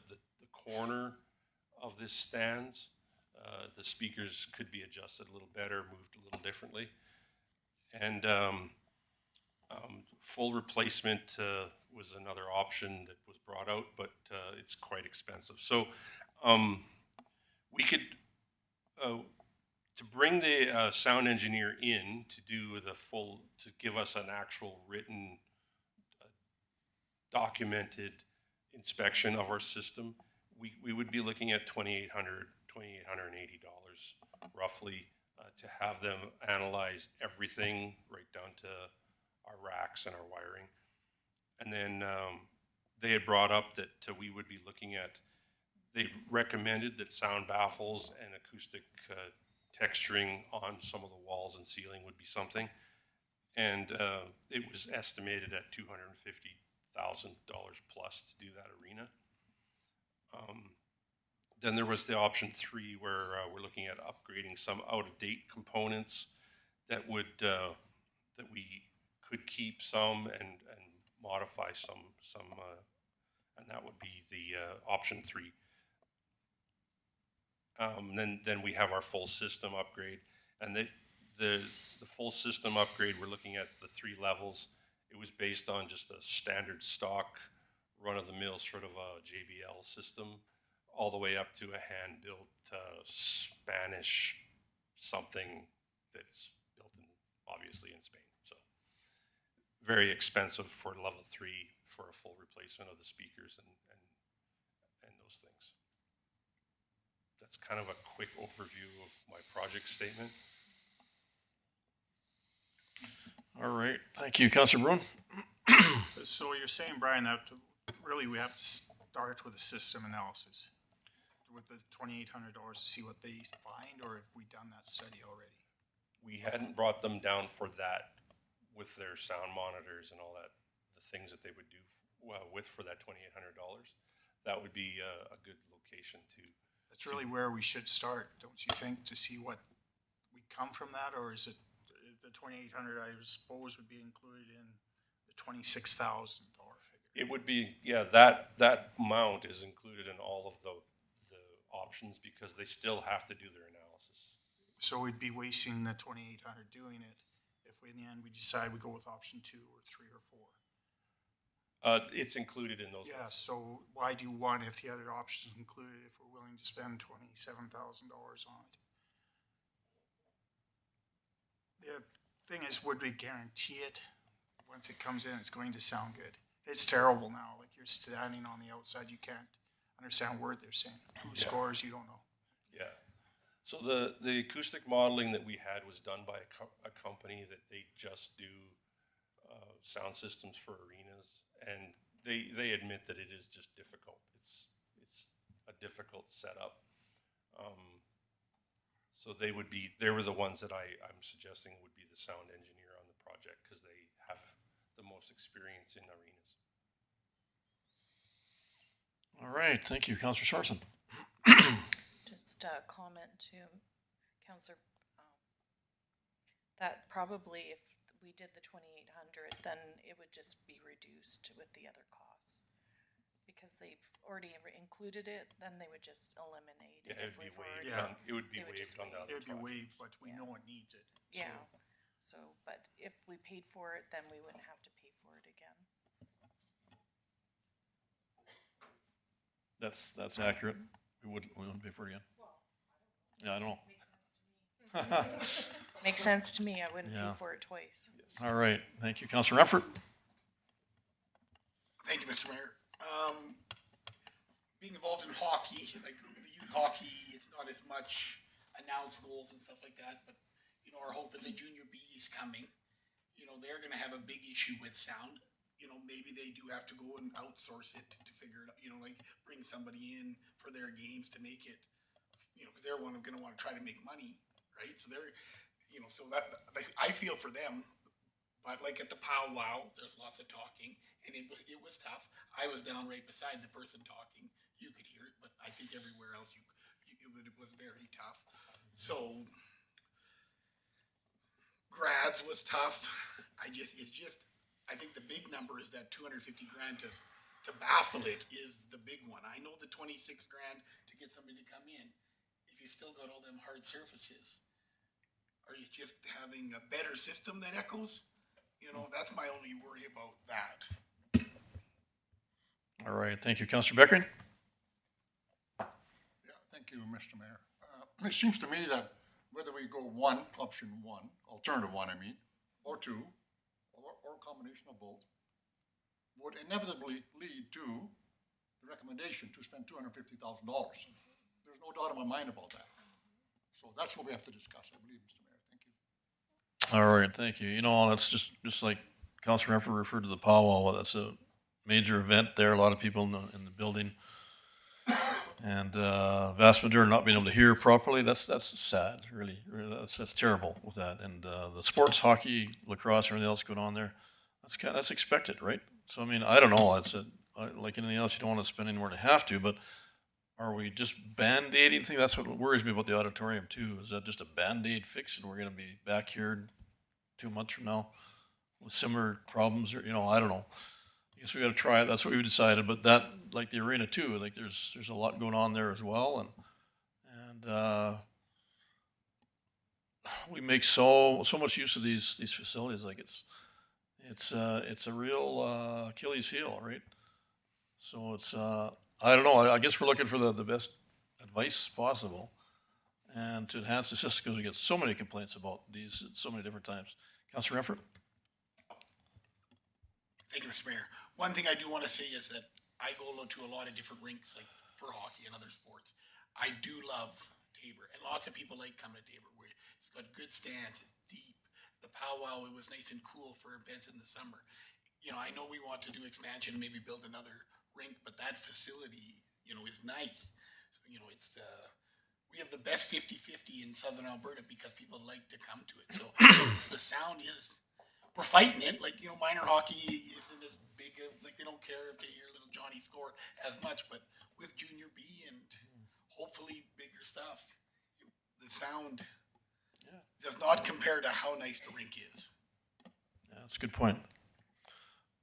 corner of this stands. The speakers could be adjusted a little better, moved a little differently. And Full replacement was another option that was brought out, but it's quite expensive. So we could, to bring the sound engineer in to do the full, to give us an actual written, documented inspection of our system, we would be looking at $2,880 roughly to have them analyze everything right down to our racks and our wiring. And then they had brought up that we would be looking at, they recommended that sound baffles and acoustic texturing on some of the walls and ceiling would be something. And it was estimated at $250,000 plus to do that arena. Then there was the option 3 where we're looking at upgrading some out-of-date components that would, that we could keep some and modify some, and that would be the option 3. Then we have our full system upgrade, and the full system upgrade, we're looking at the 3 levels. It was based on just a standard stock run-of-the-mill sort of a JBL system, all the way up to a hand-built Spanish something that's built in, obviously in Spain. So very expensive for level 3 for a full replacement of the speakers and those things. That's kind of a quick overview of my project statement. All right, thank you. Councillor Bruin? So you're saying, Brian, that really we have to start with a system analysis with the $2,800 to see what they find, or have we done that study already? We hadn't brought them down for that with their sound monitors and all that, the things that they would do with for that $2,800. That would be a good location to. That's really where we should start, don't you think, to see what we come from that, or is it the $2,800? I suppose would be included in the $26,000 figure. It would be, yeah. That amount is included in all of the options because they still have to do their analysis. So we'd be wasting the $2,800 doing it if we, in the end we decide we go with option 2 or 3 or 4. It's included in those. Yeah. So why do 1 if the other options included? If we're willing to spend $27,000 on it. The thing is, would we guarantee it once it comes in? It's going to sound good. It's terrible now. Like you're standing on the outside, you can't understand a word they're saying. Who scores? You don't know. Yeah. So the acoustic modeling that we had was done by a company that they just do sound systems for arenas, and they admit that it is just difficult. It's a difficult setup. So they were the ones that I'm suggesting would be the sound engineer on the project because they have the most experience in arenas. All right, thank you. Councillor Sorensen? Just a comment to Councillor, that probably if we did the 2,800, then it would just be reduced with the other costs. Because they've already included it, then they would just eliminate it. Yeah, if it'd be we've waived. already- It would be They would waived just on the other It'd be projects. waived, but we know it needs it. Yeah, so, but if we paid for it, then we wouldn't have to pay for it again. That's accurate. We wouldn't pay for it again. Yeah, I don't know. Makes sense to me, I wouldn't Yeah. pay for it twice. All right, thank you. Councillor Renford? Thank you, Mr. Mayor. Being involved in hockey, like the youth hockey, it's not as much announced goals and stuff like that, but, you know, our hope is that Junior B is coming. You know, they're gonna have a big issue with sound. You know, maybe they do have to go and outsource it to figure it out, you know, like bring somebody in for their games to make it, you know, because they're gonna wanna try to make money, right? So they're, you know, so that, like, I feel for them. But like at the powwow, there's lots of talking, and it was tough. I was down right beside the person talking. You could hear it, but I think everywhere else it was very tough. So grads was tough. I think the big number is that $250,000 to baffle it is the big one. I know the $26,000 to get somebody to come in. If you still got all them hard surfaces, are you just having a better system that echoes? You know, that's my only worry about that. All right, thank you. Councillor Beckering? Yeah, thank you, Mr. Mayor. It seems to me that whether we go one, option one, alternative one, I mean, or two, or a combination of both, would inevitably lead to the recommendation to spend $250,000. There's no doubt in my mind about that. So that's what we have to discuss, I believe, Mr. Mayor. Thank you. All right, thank you. You know, that's just like Councillor Renfrew referred to the powwow. That's a major event there. A lot of people in the building, and vast majority not being able to hear properly. That's sad, really. That's terrible with that. And the sports, hockey, lacrosse, everything else going on there. That's expected, right? So I mean, I don't know. Like anything else, you don't want to spend any more than you have to, but. Are we just band-aiding? I think that's what worries me about the auditorium too. Is that just a band-aid fix and we're going to be back here 2 months from now with similar problems? Or, you know, I don't know. I guess we got to try it. That's what we decided. But that, like the arena too, like there's a lot going on there as well. And we make so much use of these facilities. Like it's a real Achilles heel, right? So it's, I don't know. I guess we're looking for the best advice possible and to enhance the system because we get so many complaints about these at so many different times. Councillor Renfrew? Thank you, Mr. Mayor. One thing I do want to say is that I go to a lot of different rinks, like for hockey and other sports. I do love Tabor, and lots of people like coming to Tabor where it's got good stands, it's deep. The powwow, it was nice and cool for events in the summer. You know, I know we want to do expansion, maybe build another rink, but that facility, you know, is nice. So, you know, it's we have the best 50-50 in Southern Alberta because people like to come to it. So the sound is, we're fighting it. Like, you know, minor hockey isn't as big of, like they don't care if they hear little Johnny score as much, but with Junior B and hopefully bigger stuff, the sound does not compare to how nice the rink is. Yeah, that's a good point.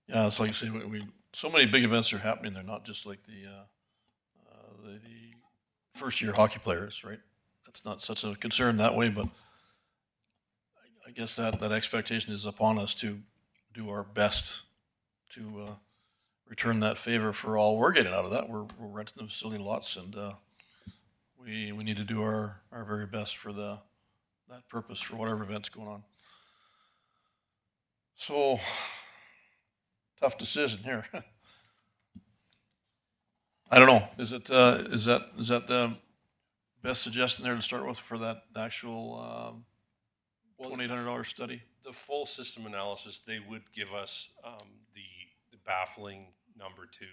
Yeah, it's like you say, we so many big events are happening. They're not just like the first year hockey players, right? That's not such a concern that way, but I guess that expectation is upon us to do our best to return that favor for all we're getting out of that. We're renting the facility lots, and we need to do our very best for that purpose for whatever event's going on. So tough decision here. I don't know. Is that the best suggestion there to start with for that actual $2,800 study? The full system analysis, they would give us the baffling number to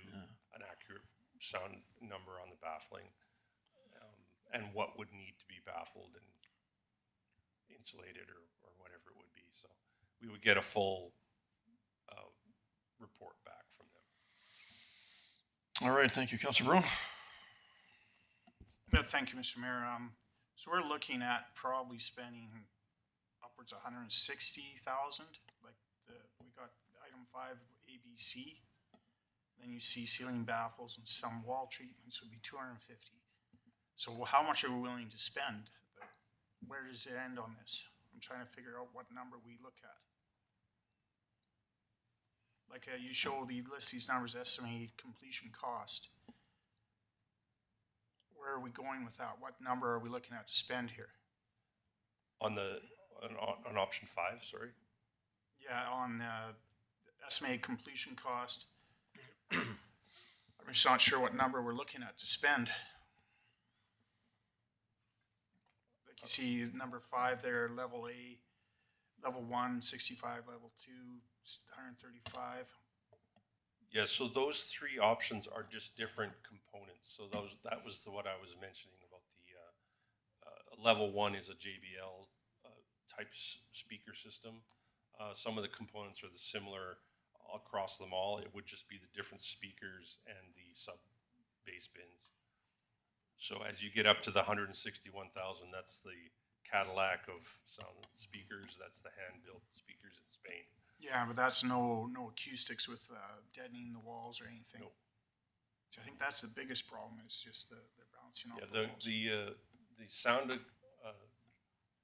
an accurate sound number on the baffling, and what would need to be baffled and insulated or whatever it would be. So we would get a full report back from them. All right, thank you, Councilor Brown. Thank you, Mr. Mayor. So we're looking at probably spending upwards of 160,000. Like we got item 5 ABC. Then you see ceiling baffles and some wall treatments would be 250. So how much are we willing to spend? Where does it end on this? I'm trying to figure out what number we look at. Like you list these numbers, estimated completion cost. Where are we going with that? What number are we looking at to spend here? On option 5, sorry. Yeah, on estimated completion cost. I'm just not sure what number we're looking at to spend. Like you see number 5 there, level A, level 1, 65, level 2, 135. Yeah, so those 3 options are just different components. So that was what I was mentioning about the level 1 is a JBL type speaker system. Some of the components are similar across them all. It would just be the different speakers and the sub bass bins. So as you get up to the 161,000, that's the Cadillac of sound speakers. That's the hand-built speakers in Spain. Yeah, but that's no acoustics with deadening the walls or anything. Nope. So I think that's the biggest problem is just the bouncing off the walls. The sound, the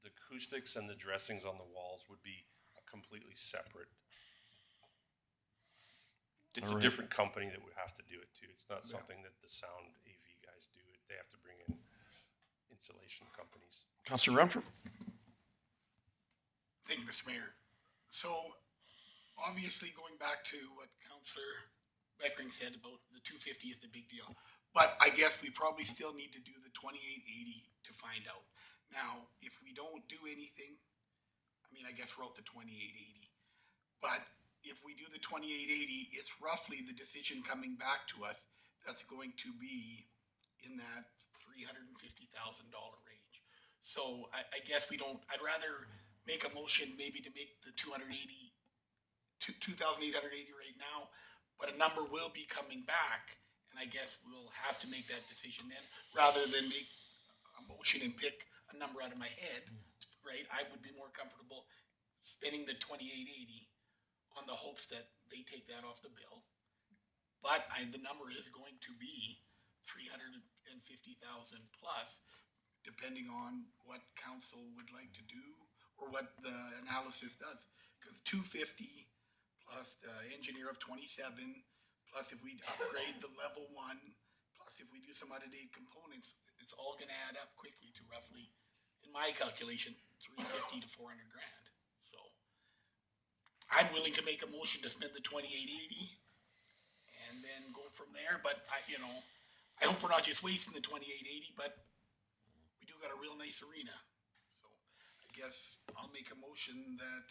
acoustics and the dressings on the walls would be a completely separate. It's All a right. different company that would have to do it too. It's not something that the sound AV guys do. They have to bring in installation companies. Councillor Renfro? Thank you, Mr. Mayor. So, obviously, going back to what Councillor Beckering said about the 250 is the big deal. But I guess we probably still need to do the 2880 to find out. Now, if we don't do anything, I mean, I guess we're out the 2880. But if we do the 2880, it's roughly the decision coming back to us that's going to be in that $350,000 range. So I guess we don't, I'd rather make a motion maybe to make the 2,880 right now, but a number will be coming back, and I guess we'll have to make that decision then, rather than make a motion and pick a number out of my head, right? I would be more comfortable spending the 2,880 on the hopes that they take that off the bill. But the number is going to be 350,000 plus, depending on what council would like to do or what the analysis does. Because 250 plus the engineer of 27, plus if we upgrade the level 1, plus if we do some out-of-date components, it's all going to add up quickly to roughly, in my calculation, 350 to 400 grand. So I'm willing to make a motion to spend the 2,880 and then go from there. But I hope we're not just wasting the 2,880, but we do got a real nice arena. So I guess I'll make a motion that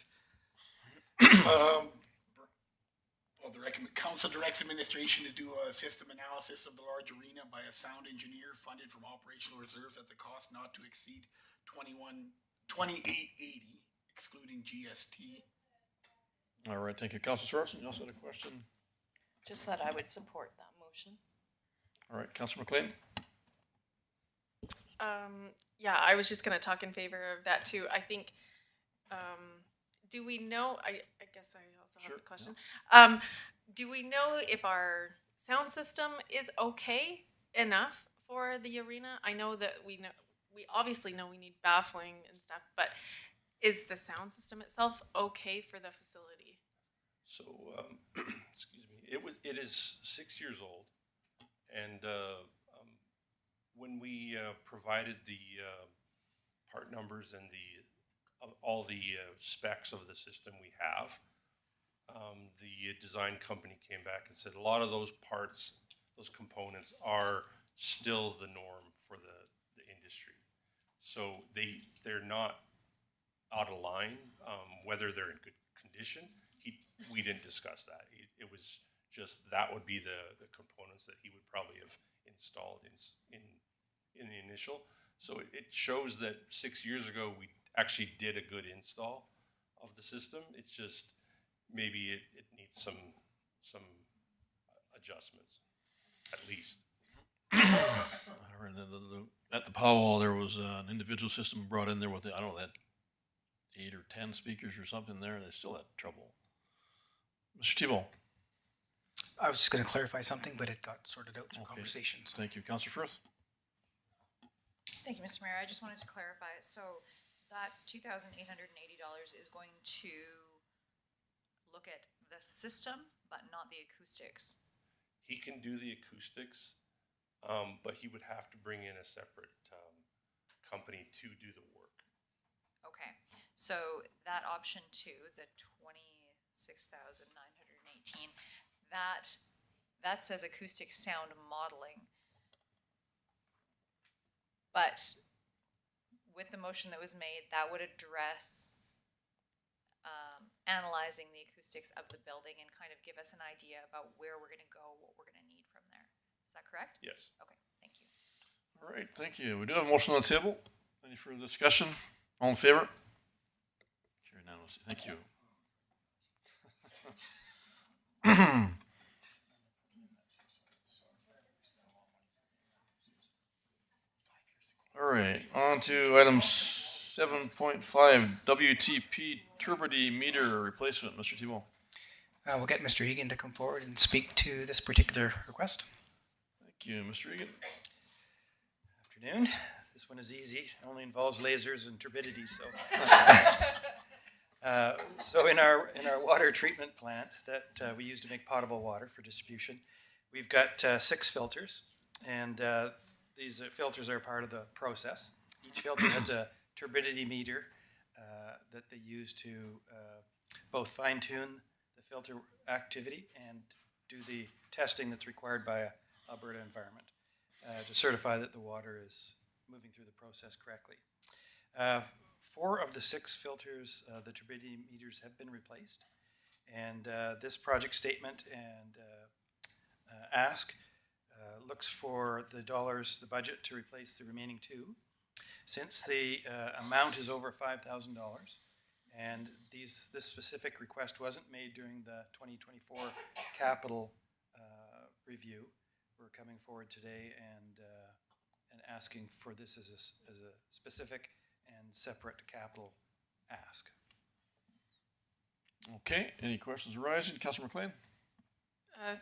the council directs administration to do a system analysis of the large arena by a sound engineer funded from operational reserves at the cost not to exceed 2,880, excluding GST. All right, thank you. Councillor Sorensen, you also had a question? Just that I would support that motion. All right, Councillor McLean? Yeah, I was just gonna talk in favor of that too. I think, do we know, I guess I also have Sure, a question. Do we know if our sound system is okay enough for the arena? I know that we obviously know we need baffling and stuff, but is the sound system itself okay for the facility? So, excuse me, it is 6 years old, and when we provided the part numbers and all the specs of the system we have, the design company came back and said a lot of those parts, those components are still the norm for the industry. So they're not out of line, whether they're in good condition. We didn't discuss that. It was just that would be the components that he would probably have installed in the initial. So it shows that 6 years ago we actually did a good install of the system. It's just maybe it needs some adjustments, at least. All right, at the Powell, there was an individual system brought in there with, I don't know, that 8 or 10 speakers or something there, and they still had trouble. Mr. Thibault? I was just going to clarify something, but it got sorted out through Okay. conversations. Thank you. Councillor Firth? Thank you, Mr. Mayor. I just wanted to clarify. So that $2,880 is going to look at the system, but not the acoustics. He can do the acoustics, but he would have to bring in a separate company to do the work. Okay, so that option 2, the 26,918, that says acoustic sound modeling. But with the motion that was made, that would address analyzing the acoustics of the building and kind of give us an idea about where we're going to go, what we're going to need from there. Is that correct? Yes. Okay, thank you. All right, thank you. We do have a motion on the table. Any further discussion? All in favor? Carried unanimously. Thank you. All right, on to item 7.5, WTP turbidity meter replacement. Mr. Thibault. We'll get Mr. Egan to come forward and speak to this particular request. Thank you, Mr. Egan. Afternoon. This one is easy. It only involves lasers and turbidity, so. So in our water treatment plant that we use to make potable water for distribution, we've got 6 filters, and these filters are part of the process. Each filter has a turbidity meter that they use to both fine-tune the filter activity and do the testing that's required by Alberta Environment to certify that the water is moving through the process correctly. 4 of the 6 filters, the turbidity meters have been replaced, and this project statement and ask looks for the budget to replace the remaining 2. Since the amount is over $5,000, and this specific request wasn't made during the 2024 capital review, we're coming forward today and asking for this as a specific and separate capital ask. Okay, any questions arising? Councillor McLean?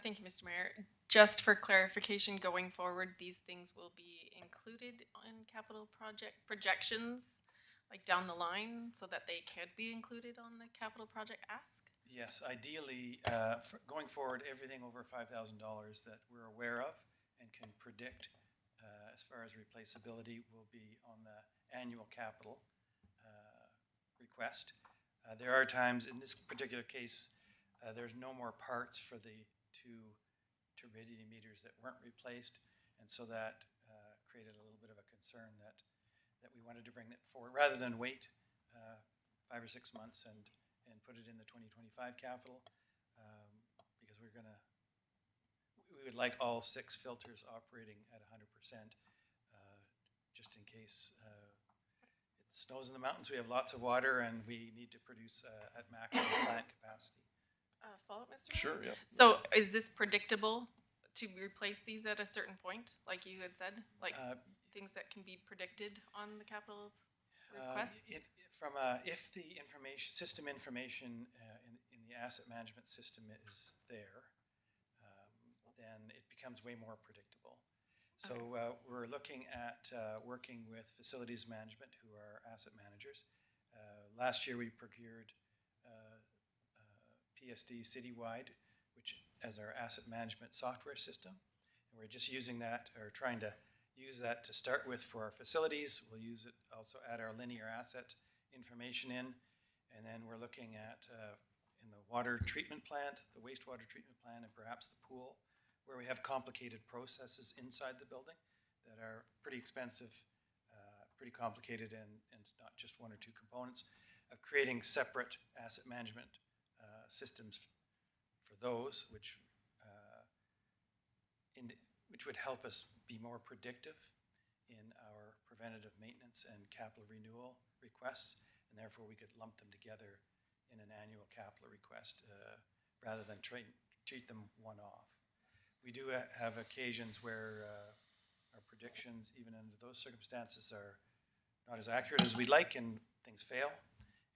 Thank you, Mr. Mayor. Just for clarification, going forward, these things will be included in capital project projections, like down the line, so that they could be included on the capital project ask? Yes, ideally, going forward, everything over $5,000 that we're aware of and can predict as far as replaceability will be on the annual capital request. There are times, in this particular case, there's no more parts for the 2 turbidity meters that weren't replaced, and so that created a little bit of a concern that we wanted to bring it forward rather than wait 5 or 6 months and put it in the 2025 capital, because we would like all 6 filters operating at 100%, just in case it snows in the mountains. We have lots of water and we need to produce at maximum plant capacity. Follow up, Mr. Mayor? Sure, yeah. So is this predictable to replace these at a certain point, like you had said? Like things that can be predicted on the capital request? If the system information in the asset management system is there, then it becomes way more predictable. So we're looking at working with facilities management, who are asset managers. Last year we procured PSD Citywide, which as our asset management software system. And we're just using that, or trying to use that to start with for our facilities. We'll use it, also add our linear asset information in. And then we're looking at, in the water treatment plant, the wastewater treatment plant, and perhaps the pool, where we have complicated processes inside the building that are pretty expensive, pretty complicated, and it's not just 1 or 2 components, of creating separate asset management systems for those, which would help us be more predictive in our preventative maintenance and capital renewal requests, and therefore we could lump them together in an annual capital request rather than treat them one-off. We do have occasions where our predictions, even under those circumstances, are not as accurate as we'd like, and things fail.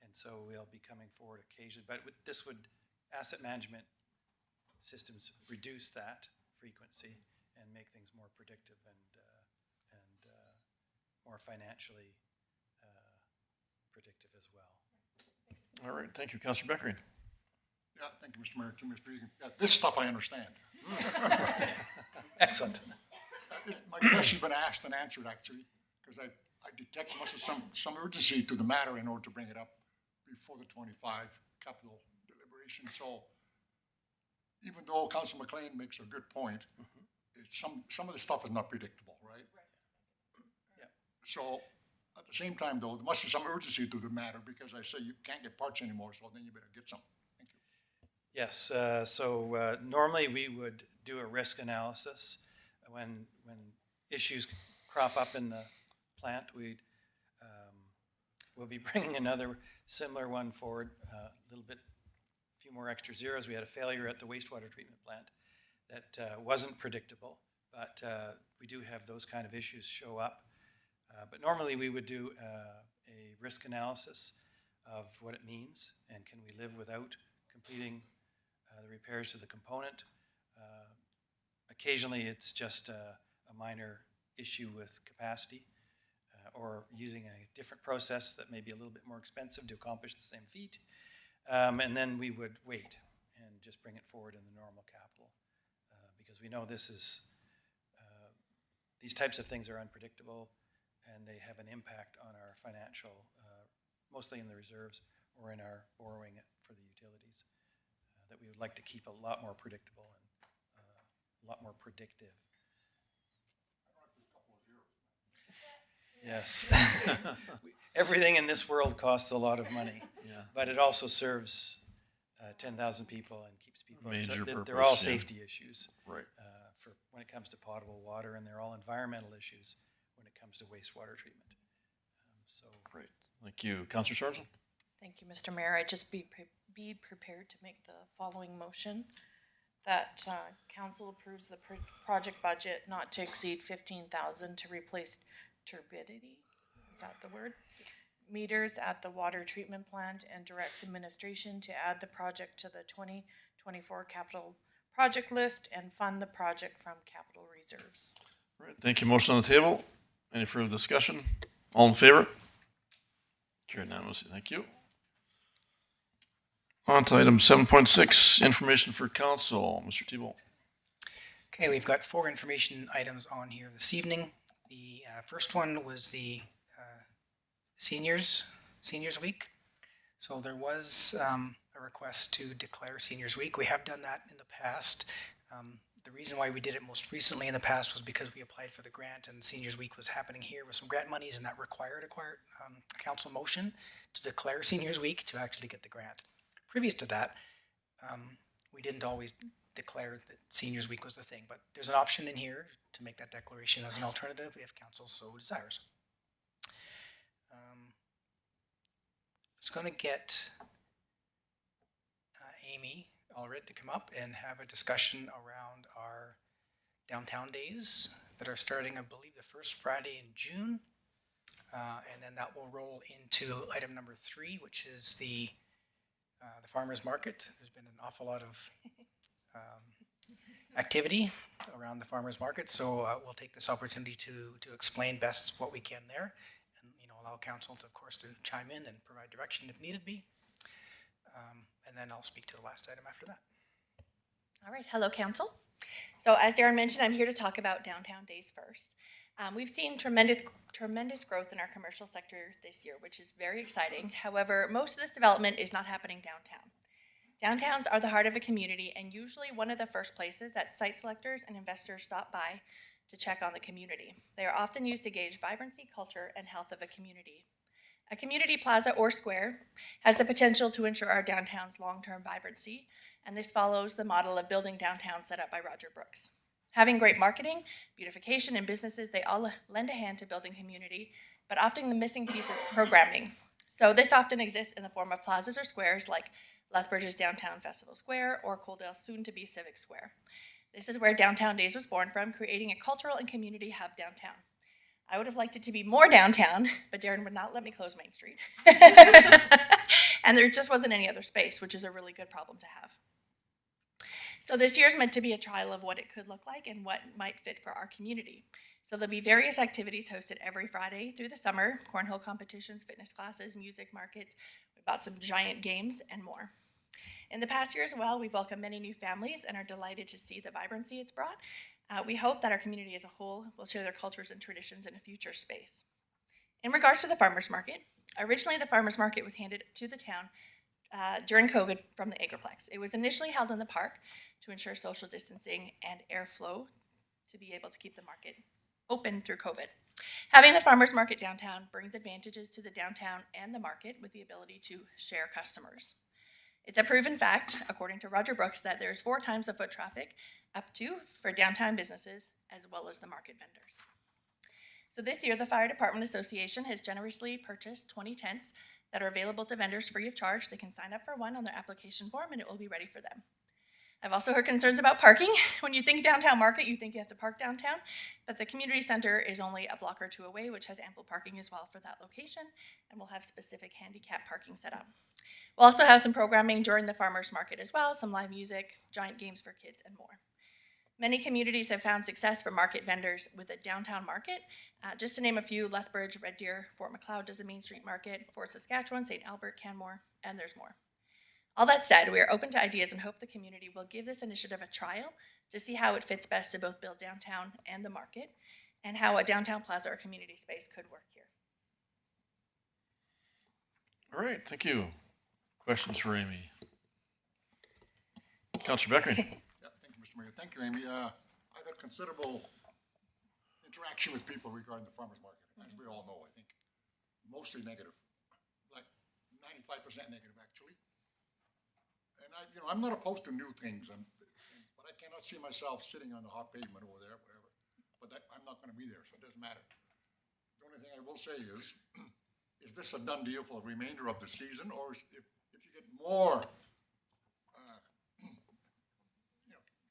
And so we'll be coming forward occasionally. But this would, asset management systems reduce that frequency and make things more predictive and more financially predictive as well. All right, thank you, Councillor Beckering. Yeah, thank you, Mr. Mayor. To Mr. Egan. Yeah, this stuff I understand. Excellent. My question's been asked and answered, actually, because I detect must have some urgency to the matter in order to bring it up before the 25 capital deliberation. So even though Councilor McLean makes a good point, it's some of the stuff is not predictable, right? Yeah. So at the same time, though, there must be some urgency to the matter, because I say you can't get parts anymore, so then you better get some. Thank you. Yes, so normally we would do a risk analysis when issues crop up in the plant. We'll be bringing another similar one forward, a few more extra zeros. We had a failure at the wastewater treatment plant that wasn't predictable, but we do have those kind of issues show up. But normally we would do a risk analysis of what it means, and can we live without completing the repairs to the component. Occasionally it's just a minor issue with capacity, or using a different process that may be a little bit more expensive to accomplish the same feat. And then we would wait and just bring it forward in the normal capital. Because we know this is, these types of things are unpredictable and they have an impact on our financial, mostly in the reserves or in our borrowing for the utilities, that we would like to keep a lot more predictable and a lot more predictive. Yes. Everything in this world costs a lot of money, Yeah. but it also serves 10,000 people and keeps people. Major They're all purpose, yeah. safety issues Right. for when it comes to potable water, and they're all environmental issues when it comes to wastewater treatment. So Great. Thank you. Councillor Sorensen? Thank you, Mr. Mayor. I'd just be prepared to make the following motion. That council approves the project budget not to exceed 15,000 to replace turbidity, is that the word? Meters at the water treatment plant, and directs administration to add the project to the 2024 capital project list and fund the project from capital reserves. All right, thank you. Motion on the table. Any further discussion? All in favor? Carried unanimously. Thank you. On to item 7.6, information for council. Mr. Thibault. Okay, we've got 4 information items on here this evening. The first one was the Seniors Week. So there was a request to declare Seniors Week. We have done that in the past. The reason why we did it most recently in the past was because we applied for the grant, and Seniors Week was happening here with some grant monies, and that required a council motion to declare Seniors Week to actually get the grant. Previous to that, we didn't always declare that Seniors Week was the thing, but there's an option in here to make that declaration as an alternative if council so desires. It's going to get Amy Allred to come up and have a discussion around our downtown days that are starting, I believe, the first Friday in June. And then that will roll into item number 3, which is the farmers market. There's been an awful lot of activity around the farmers market, so we'll take this opportunity to explain best what we can there, and allow council to, of course, to chime in and provide direction if needed be. And then I'll speak to the last item after that. All right, hello council. So as Darren mentioned, I'm here to talk about Downtown Days first. We've seen tremendous growth in our commercial sector this year, which is very exciting. However, most of this development is not happening downtown. Downtowns are the heart of a community and usually one of the first places that site selectors and investors stop by to check on the community. They are often used to gauge vibrancy, culture, and health of a community. A community plaza or square has the potential to ensure our downtown's long-term vibrancy, and this follows the model of building downtown set up by Roger Brooks. Having great marketing, beautification, and businesses, they all lend a hand to building community, but often the missing piece is programming. So this often exists in the form of plazas or squares like Lethbridge's Downtown Festival Square or Coaldale's soon-to-be Civic Square. This is where Downtown Days was born from, creating a cultural and community hub downtown. I would have liked it to be more downtown, but Darren would not let me close Main Street. And there just wasn't any other space, which is a really good problem to have. So this year is meant to be a trial of what it could look like and what might fit for our community. So there'll be various activities hosted every Friday through the summer: cornhole competitions, fitness classes, music markets. We've got some giant games and more. In the past year as well, we've welcomed many new families and are delighted to see the vibrancy it's brought. We hope that our community as a whole will share their cultures and traditions in a future space. In regards to the farmers market, originally the farmers market was handed to the town during COVID from the Agriplex. It was initially held in the park to ensure social distancing and airflow to be able to keep the market open through COVID. Having the farmers market downtown brings advantages to the downtown and the market with the ability to share customers. It's a proven fact, according to Roger Brooks, that there's 4 times the foot traffic up to for downtown businesses as well as the market vendors. So this year, the Fire Department Association has generously purchased 20 tents that are available to vendors free of charge. They can sign up for one on their application form and it will be ready for them. I've also heard concerns about parking. When you think downtown market, you think you have to park downtown, but the community center is only a block or 2 away, which has ample parking as well for that location, and we'll have specific handicap parking set up. We'll also have some programming during the farmers market as well, some live music, giant games for kids, and more. Many communities have found success for market vendors with a downtown market. Just to name a few: Lethbridge, Red Deer, Fort Macleod does a Main Street market, Fort Saskatchewan, St. Albert, Canmore, and there's more. All that said, we are open to ideas and hope the community will give this initiative a trial to see how it fits best to both build downtown and the market, and how a downtown plaza or community space could work here. All right, thank you. Questions for Amy? Councillor Beckery? Yeah, thank you, Mr. Mayor. Thank you, Amy. I've had considerable interaction with people regarding the farmer's market, as we all know, I think. Mostly negative, like 95% negative, actually. And I'm not opposed to new things, but I cannot see myself sitting on the hot pavement over there, whatever. But I'm not gonna be there, so it doesn't matter. The only thing I will say is this a done deal for the remainder of the season, or if you get more,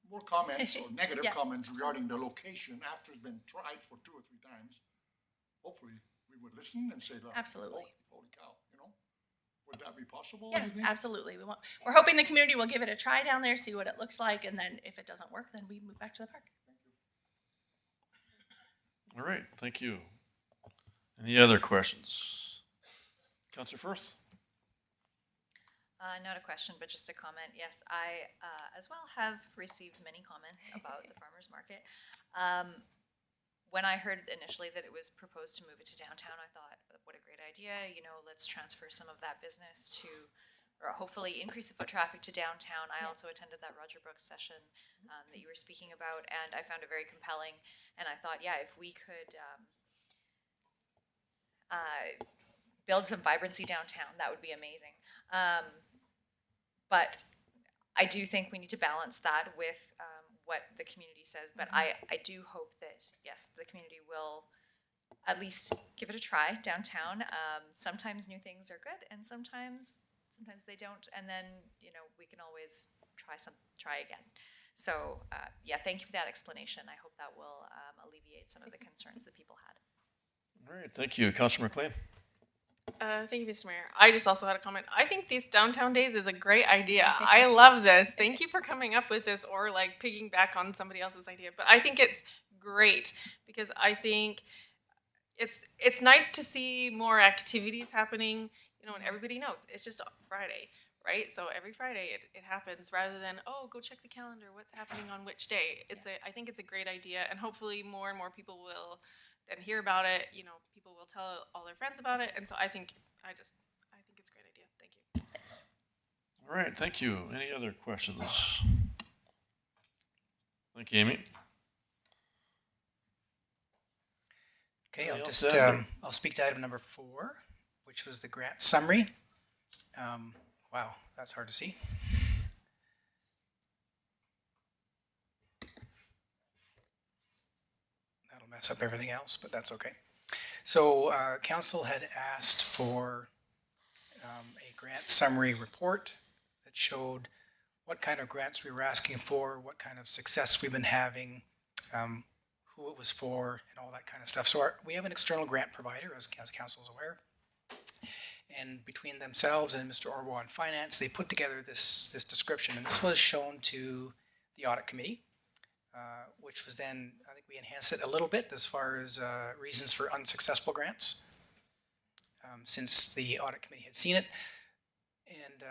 more comments or negative Yeah. comments regarding the location after it's been tried for 2 or 3 times, hopefully we would listen and say, look, Absolutely. holy cow, would that be possible? do you Yes, think? absolutely. We're hoping the community will give it a try down there, see what it looks like, and then if it doesn't work, then we move back to the park. All right, thank you. Any other questions? Councillor Firth? Not a question, but just a comment. Yes, I as well have received many comments about the farmer's market. When I heard initially that it was proposed to move it to downtown, I thought, what a great idea. Let's transfer some of that business to, or hopefully increase the foot traffic to downtown. I also attended that Roger Brooks session that you were speaking about, and I found it very compelling. And I thought, yeah, if we could build some vibrancy downtown, that would be amazing. But I do think we need to balance that with what the community says. But I do hope that, yes, the community will at least give it a try downtown. Sometimes new things are good, and sometimes they don't. And then, we can always try again. So, yeah, thank you for that explanation. I hope that will alleviate some of the concerns that people had. All right, thank you. Councillor McLean? Thank you, Mr. Mayor. I just also had a comment. I think these downtown days is a great idea. I love this. Thank you for coming up with this, or like piggyback on somebody else's idea. But I think it's great because I think it's nice to see more activities happening, and everybody knows it's just Friday, right? So every Friday it happens rather than, oh, go check the calendar, what's happening on which day. I think it's a great idea, and hopefully more and more people will then hear about it. People will tell all their friends about it, and so I think it's a great idea. Thank you. All right, thank you. Any other questions? Thank you, Amy. Okay, Anything else to add? I'll speak to item number 4, which was the grant summary. Wow, that's hard to see. That'll mess up everything else, but that's okay. So council had asked for a grant summary report that showed what kind of grants we were asking for, what kind of success we've been having, who it was for, and all that kind of stuff. So we have an external grant provider, as council is aware. And between themselves and Mr. Orwell on finance, they put together this description, and this was shown to the audit committee, which was then, I think we enhanced it a little bit as far as reasons for unsuccessful grants, since the audit committee had seen it. And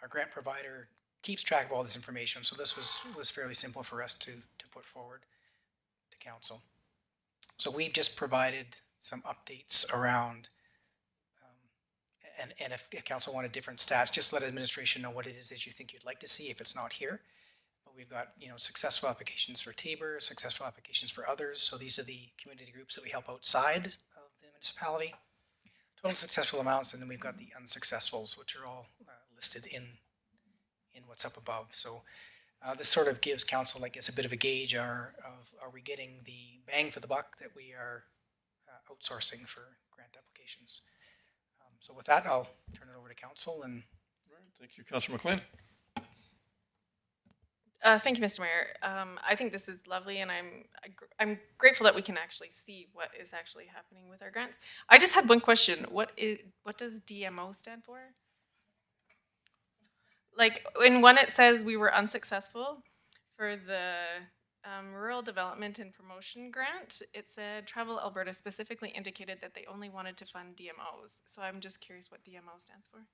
our grant provider keeps track of all this information, so this was fairly simple for us to put forward to council. So we've just provided some updates around, and if council wanted different stats, just let administration know what it is that you think you'd like to see if it's not here. But we've got, successful applications for Tabor, successful applications for others. So these are the community groups that we help outside of the municipality. Total successful amounts, and then we've got the unsuccessfuls, which are all listed in what's up above. So this sort of gives council, I guess, a bit of a gauge of are we getting the bang for the buck that we are outsourcing for grant applications. So with that, I'll turn it over to council. And All right, thank you. Councillor McLean? Thank you, Mr. Mayor. I think this is lovely, and I'm grateful that we can actually see what is actually happening with our grants. I just had one question. What does DMO stand for? Like in one, it says we were unsuccessful for the Rural Development and Promotion Grant. It said Travel Alberta specifically indicated that they only wanted to fund DMOs. So I'm just curious what DMO stands for.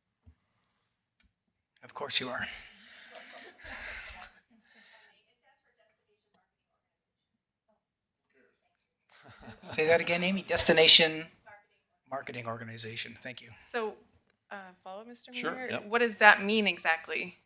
Of course you are. Say that again, Amy. Destination Marketing Organization. Thank you. So, follow Mr. Sure, Mayor? yep. What does that mean exactly?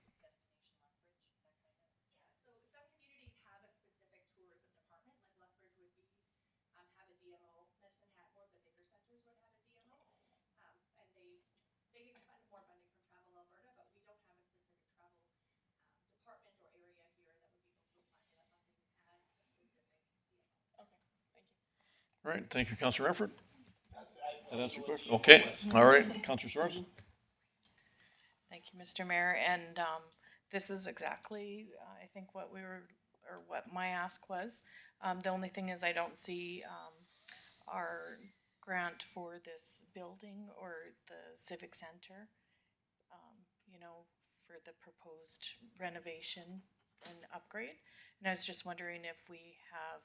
All right, thank you, Councillor Renford. That answer your question? Okay, all right, Councillor Sorensen. Thank you, Mr. Mayor, and, this is exactly, I think what we were, or what my ask was. The only thing is I don't see, our grant for this building or the civic center, you know, for the proposed renovation and upgrade. And I was just wondering if we have,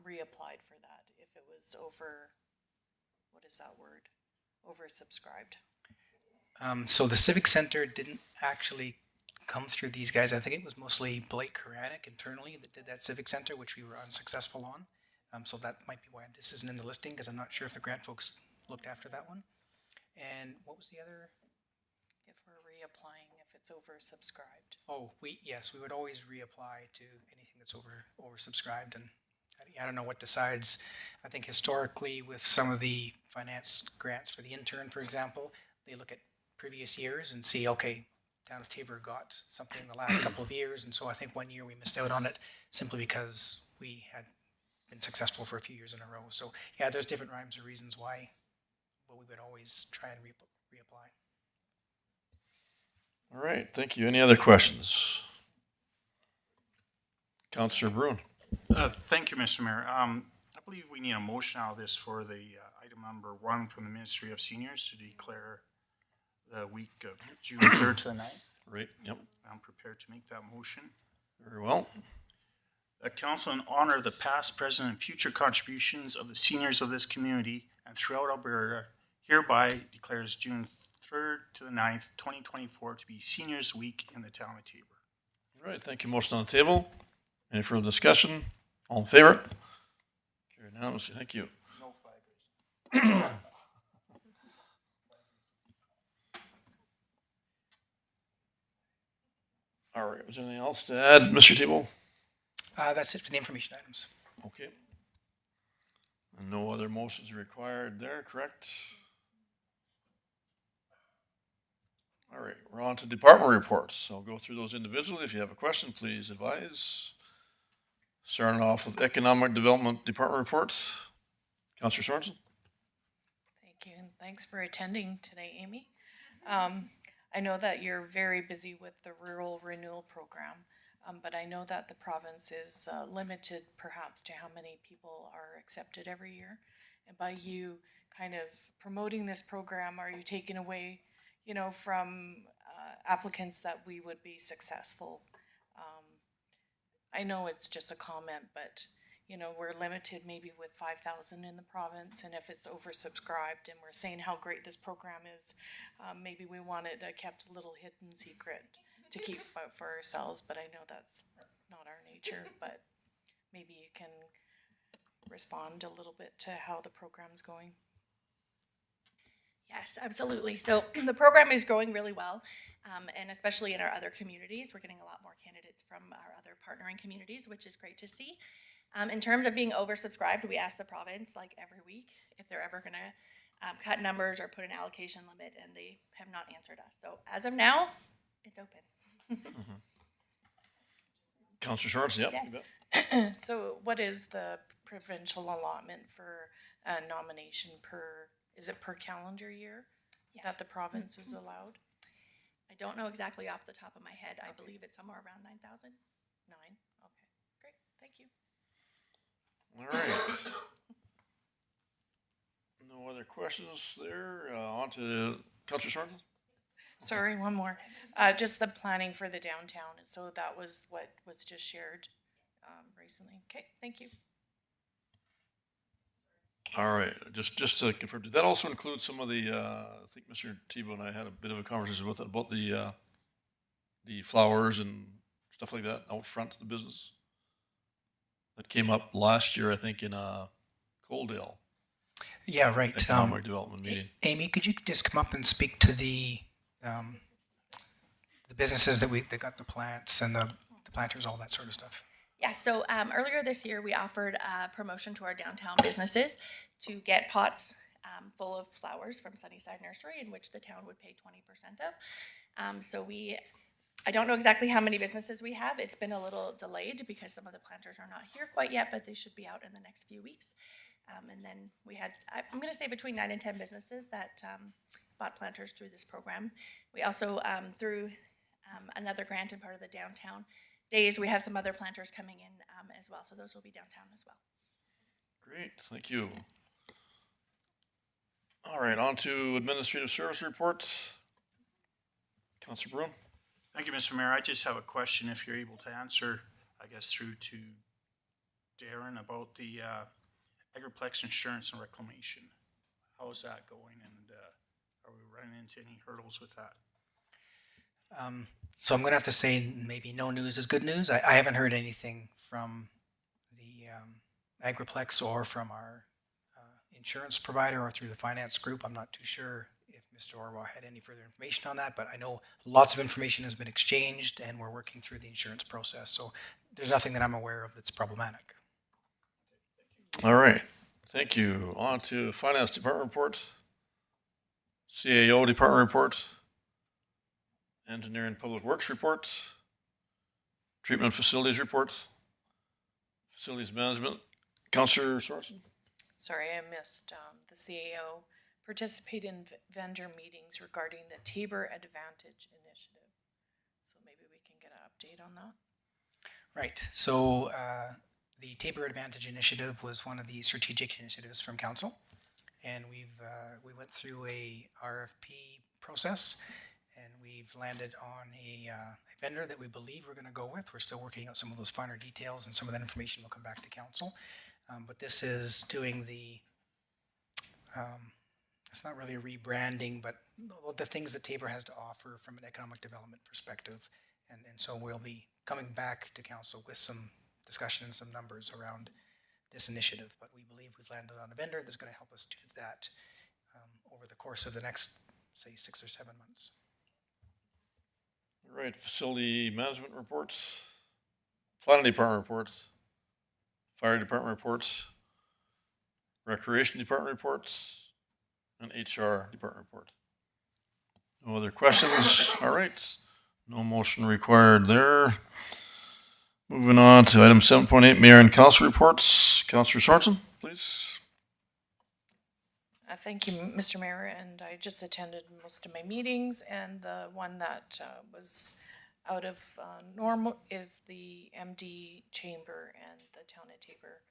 reapplied for that, if it was over, what is that word? Oversubscribed. So the Civic Center didn't actually come through these guys. I think it was mostly Blake Karanik internally that did that Civic Center, which we were unsuccessful on. So that might be why this isn't in the listing, because I'm not sure if the grant folks looked after that one. And what was the other? If we're reapplying, if it's oversubscribed. Oh, yes, we would always reapply to anything that's oversubscribed. And I don't know what decides. I think historically with some of the finance grants for the intern, for example, they look at previous years and see, okay, Town of Tabor got something in the last couple of years. And so I think 1 year we missed out on it simply because we had been successful for a few years in a row. So yeah, there's different rhymes or reasons why, but we would always try and reapply. All right, thank you. Any other questions? Councillor Bruin. Thank you, Mr. Mayor. I believe we need a motion out of this for the item number 1 from the Ministry of Seniors to declare the week of June 3rd to the 9th. Right, yep, I'm prepared to make that motion. very well. The council, in honor of the past, present, and future contributions of the seniors of this community and throughout Alberta, hereby declares June 3rd to the 9th, 2024 to be Seniors Week in the town of Tabor. All right, thank you. Motion on the table. Any further discussion? All in favor? Carried unanimously. Thank you. No flag raising. All right, was there anything else to add, Mr. Tebow? That's it for the information items. Okay. And no other motions required there, correct? All right, we're on to department reports. So I'll go through those individually. If you have a question, please advise. Starting off with Economic Development Department report. Councillor Sorensen. Thank you, and thanks for attending today, Amy. I know that you're very busy with the rural renewal program, but I know that the province is limited perhaps to how many people are accepted every year. And by you kind of promoting this program, are you taking away, you know, from applicants that we would be successful? I know it's just a comment, but you know, we're limited maybe with 5,000 in the province, and if it's oversubscribed and we're saying how great this program is, maybe we want it kept a little hidden secret to keep for ourselves, but I know that's not our nature, but maybe you can respond a little bit to how the program's going. Yes, absolutely. So the program is growing really well, and especially in our other communities. We're getting a lot more candidates from our other partnering communities, which is great to see. In terms of being oversubscribed, we ask the province like every week if they're ever going to cut numbers or put an allocation limit, and they have not answered us. So as of now, it's open. Councillor Sorensen, yep. Yes. You bet. So what is the provincial allotment for a nomination per, is it per calendar year Yes. that the province is allowed? I don't know exactly off the top of my head. I believe it's somewhere around 9,000. 9? Okay, great, thank you. All right. No other questions there. On to Councillor Sorensen. Sorry, one more. Just the planning for the downtown. So that was what was just shared recently. Okay, thank you. All right, just to confirm, did that also include some of the, I think Mr. Tebow and I had a bit of a conversation with it about the the flowers and stuff like that out front of the business. That came up last year, I think, in Coaldale Yeah, right. Economic Development meeting. Amy, could you just come up and speak to the businesses that got the plants and the planters, all that sort of stuff? Yeah, so earlier this year, we offered a promotion to our downtown businesses to get pots full of flowers from Sunnyside Nursery, in which the town would pay 20% of. I don't know exactly how many businesses we have. It's been a little delayed because some of the planters are not here quite yet, but they should be out in the next few weeks. And then we had, I'm going to say between 9 and 10 businesses that bought planters through this program. We also, through another grant and part of the downtown days, we have some other planters coming in as well. So those will be downtown as well. Great, thank you. All right, on to administrative service report. Councilor Bruin. Thank you, Mr. Mayor. I just have a question, if you're able to answer, I guess, through to Darren about the Agriplex insurance and reclamation. How is that going, and are we running into any hurdles with that? So I'm going to have to say maybe no news is good news. I haven't heard anything from the Agriplex or from our insurance provider or through the finance group. I'm not too sure if Mr. Orwa had any further information on that, but I know lots of information has been exchanged and we're working through the insurance process. So there's nothing that I'm aware of that's problematic. All right, thank you. On to finance department report. CAO department report. Engineering Public Works report. Treatment facilities report. Facilities management. Councilor Sorensen. Sorry, I missed the CAO. Participate in vendor meetings regarding the Tabor Advantage Initiative. So maybe we can get an update on that. Right. So the Tabor Advantage Initiative was one of the strategic initiatives from council, and we went through a RFP process, and we've landed on a vendor that we believe we're going to go with. We're still working out some of those finer details, and some of that information will come back to council. But this is doing the it's not really a rebranding, but the things that Tabor has to offer from an economic development perspective. And so we'll be coming back to council with some discussion and some numbers around this initiative. But we believe we've landed on a vendor that's going to help us do that over the course of the next, say, 6 or 7 months. All right, facility management reports. Planning department reports. Fire department reports. Recreation department reports. And HR department report. No other questions? All right. No motion required there. Moving on to item 7.8, Mayor and Council reports. Councilor Sorensen, please. Thank you, Mr. Mayor, and I just attended most of my meetings, and the one that was out of normal is the MD Chamber and the Town of Tabor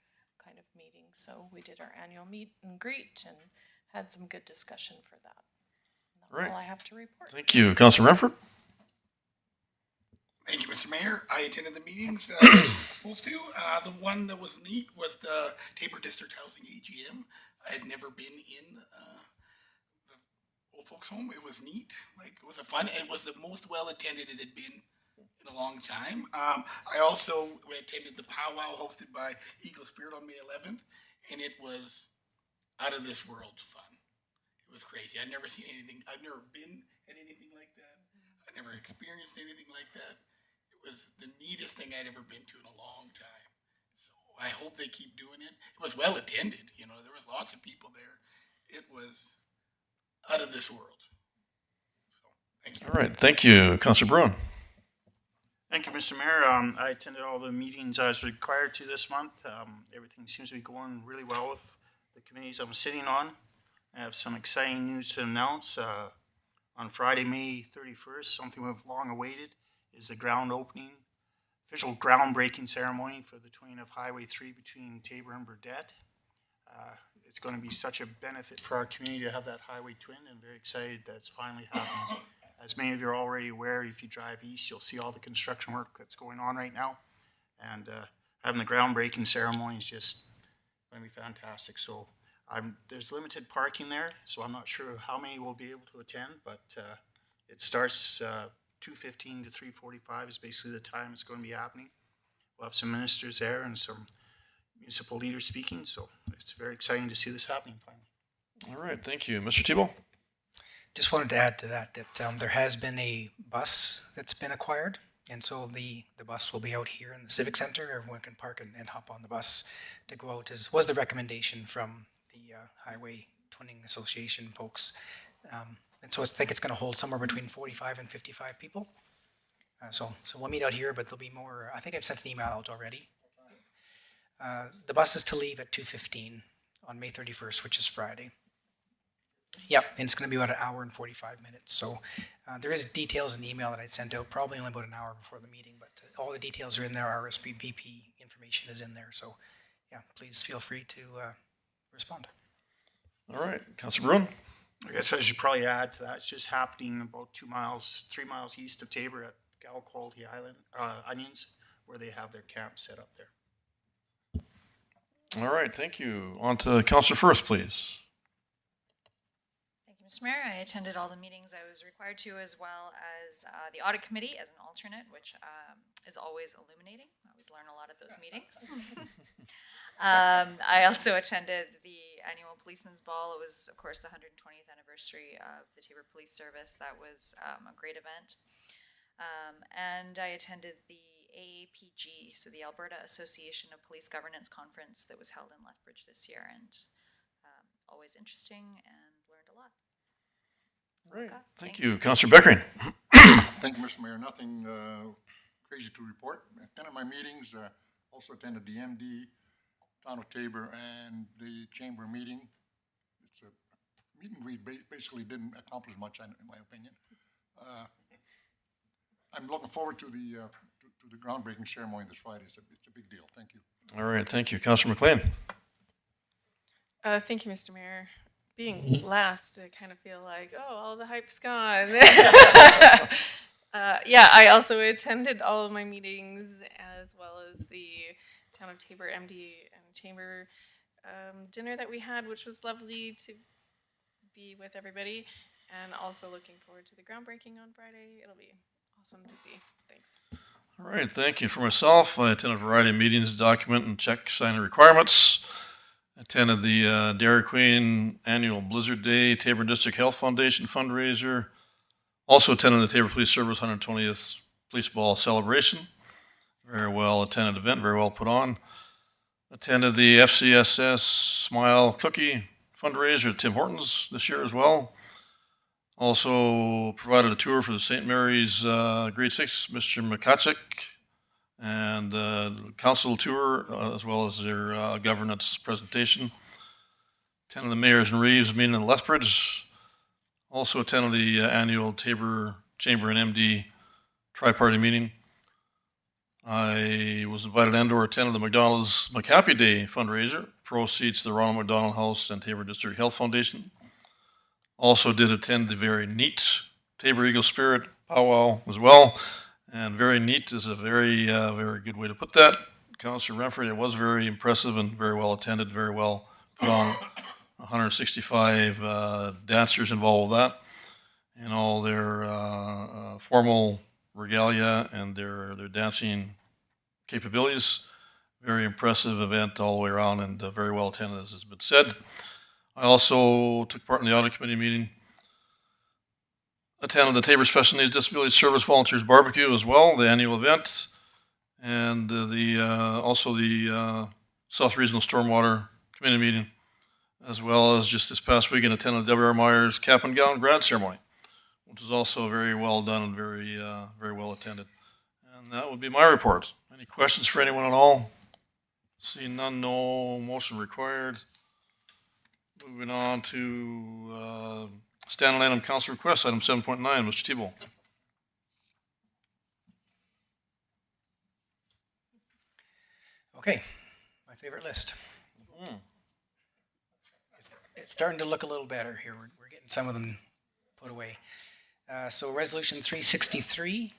kind of meeting. So we did our annual meet and greet and had some good discussion for that. And that's all I have to report. Thank you. Councilor Renford. Thank you, Mr. Mayor. I attended the meetings I was supposed to. The one that was neat was the Tabor District Housing AGM. I had never been in the old folks home. It was neat. Like, it was it was the most well attended it had been in a long time. I also attended the powwow hosted by Eagle Spirit on May 11th, and it was out of this world fun. It was crazy. I'd never seen anything. I've never been at anything like that. I never experienced anything like that. It was the neatest thing I'd ever been to in a long time. So I hope they keep doing it. It was well attended. You know, there was lots of people there. It was out of this world. So thank you. All right. Thank you. Councilor Bruin. Thank you, Mr. Mayor. I attended all the meetings I was required to this month. Everything seems to be going really well with the committees I'm sitting on. I have some exciting news to announce. On Friday, May 31st, something we've long awaited is the official groundbreaking ceremony for the twin of Highway 3 between Tabor and Burdett. It's going to be such a benefit for our community to have that highway twin, and very excited that it's finally happening. As many of you are already aware, if you drive east, you'll see all the construction work that's going on right now. And having the groundbreaking ceremony is just going to be fantastic. So there's limited parking there, so I'm not sure how many will be able to attend, but it starts 2:15 to 3:45 is basically the time it's going to be happening. We'll have some ministers there and some municipal leaders speaking, so it's very exciting to see this happening finally. All right, thank you. Mr. Tebow? Just wanted to add to that there has been a bus that's been acquired, and so the bus will be out here in the Civic Center. Everyone can park and hop on the bus to go out, as was the recommendation from the Highway Twinning Association folks. And so I think it's going to hold somewhere between 45 and 55 people. So we'll meet out here, but there'll be more. I think I've sent an email out already. The bus is to leave at 2:15 on May 31st, which is Friday. Yep, and it's going to be about an hour and 45 minutes. So there is details in the email that I sent out, probably only about an hour before the meeting, but all the details are in there. RSVP information is in there. So yeah, please feel free to respond. All right, Councilor Bruin? I guess I should probably add to that, it's just happening about 3 miles east of Tabor at Gal Quality Island, Onions, where they have their camp set up there. All right, thank you. On to Councilor First, please. Thank you, Mr. Mayor. I attended all the meetings I was required to, as well as the audit committee as an alternate, which is always illuminating. I always learn a lot at those meetings. I also attended the annual Policeman's Ball. It was, of course, the 120th anniversary of the Tabor Police Service. That was a great event. And I attended the AAPG, so the Alberta Association of Police Governance Conference that was held in Lethbridge this year, and always interesting and learned a lot. Great. Thank Thanks. you. Councilor Beckering? Thank you, Mr. Mayor. Nothing crazy to report. Attended my meetings, also attended the MD, Town of Tabor, and the chamber meeting. It's a meeting we basically didn't accomplish much, in my opinion. I'm looking forward to the groundbreaking ceremony this Friday. It's a big deal. Thank you. All right, thank you. Councilor McLean? Thank you, Mr. Mayor. Being last, I kind of feel like, oh, all the hype's gone. Yeah, I also attended all of my meetings, as well as the Town of Tabor MD and Chamber dinner that we had, which was lovely to be with everybody, and also looking forward to the groundbreaking on Friday. It'll be awesome to see. Thanks. All right, thank you. For myself, I attended a variety of meetings, document and check signing requirements. Attended the Dairy Queen Annual Blizzard Day Tabor District Health Foundation fundraiser. Also attended the Tabor Police Service 120th Police Ball celebration. Very well attended event, very well put on. Attended the FCSS Smile Cookie fundraiser at Tim Hortons this year as well. Also provided a tour for the St. Mary's Grade 6, Mr. McKachik, and council tour, as well as their governance presentation. Attended the Mayors and Reeves meeting in Lethbridge. Also attended the annual Tabor Chamber and MD tri-party meeting. I was invited and/or attended the McDonald's McHappy Day fundraiser, proceeds to the Ronald McDonald House and Tabor District Health Foundation. Also did attend the very neat Tabor Eagle Spirit powwow as well. And very neat is a very, very good way to put that. Councilor Renfrey, it was very impressive and very well attended, very well put on. 165 dancers involved with that, and all their formal regalia and their dancing capabilities. Very impressive event all the way around, and very well attended, as has been said. I also took part in the audit committee meeting. Attended the Tabor Special Needs Disability Service Volunteers Barbecue as well, the annual event, and also the South Regional Stormwater Committee meeting, as well as just this past weekend attended the W.R. Myers Cap and Gown grad ceremony, which was also very well done and very, very well attended. And that would be my report. Any questions for anyone at all? Seeing none, no motion required. Moving on to standing item council request, item 7.9, Mr. Tebow. Okay, my favorite list. It's starting to look a little better here. We're getting some of them put away. So resolution 363,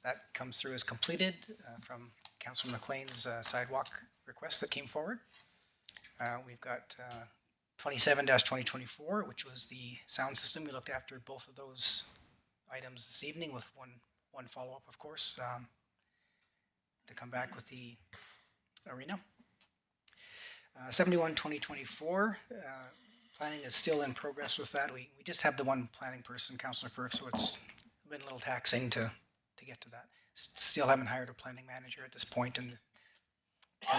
that comes through as completed from Councilor McLean's sidewalk request that came forward. We've got 27-2024, which was the sound system. We looked after both of those items this evening with one follow-up, of course, to come back with the arena. 71-2024, planning is still in progress with that. We just have the one planning person, Councillor Firth, so it's been a little taxing to get to that. Still haven't hired a planning manager at this point, and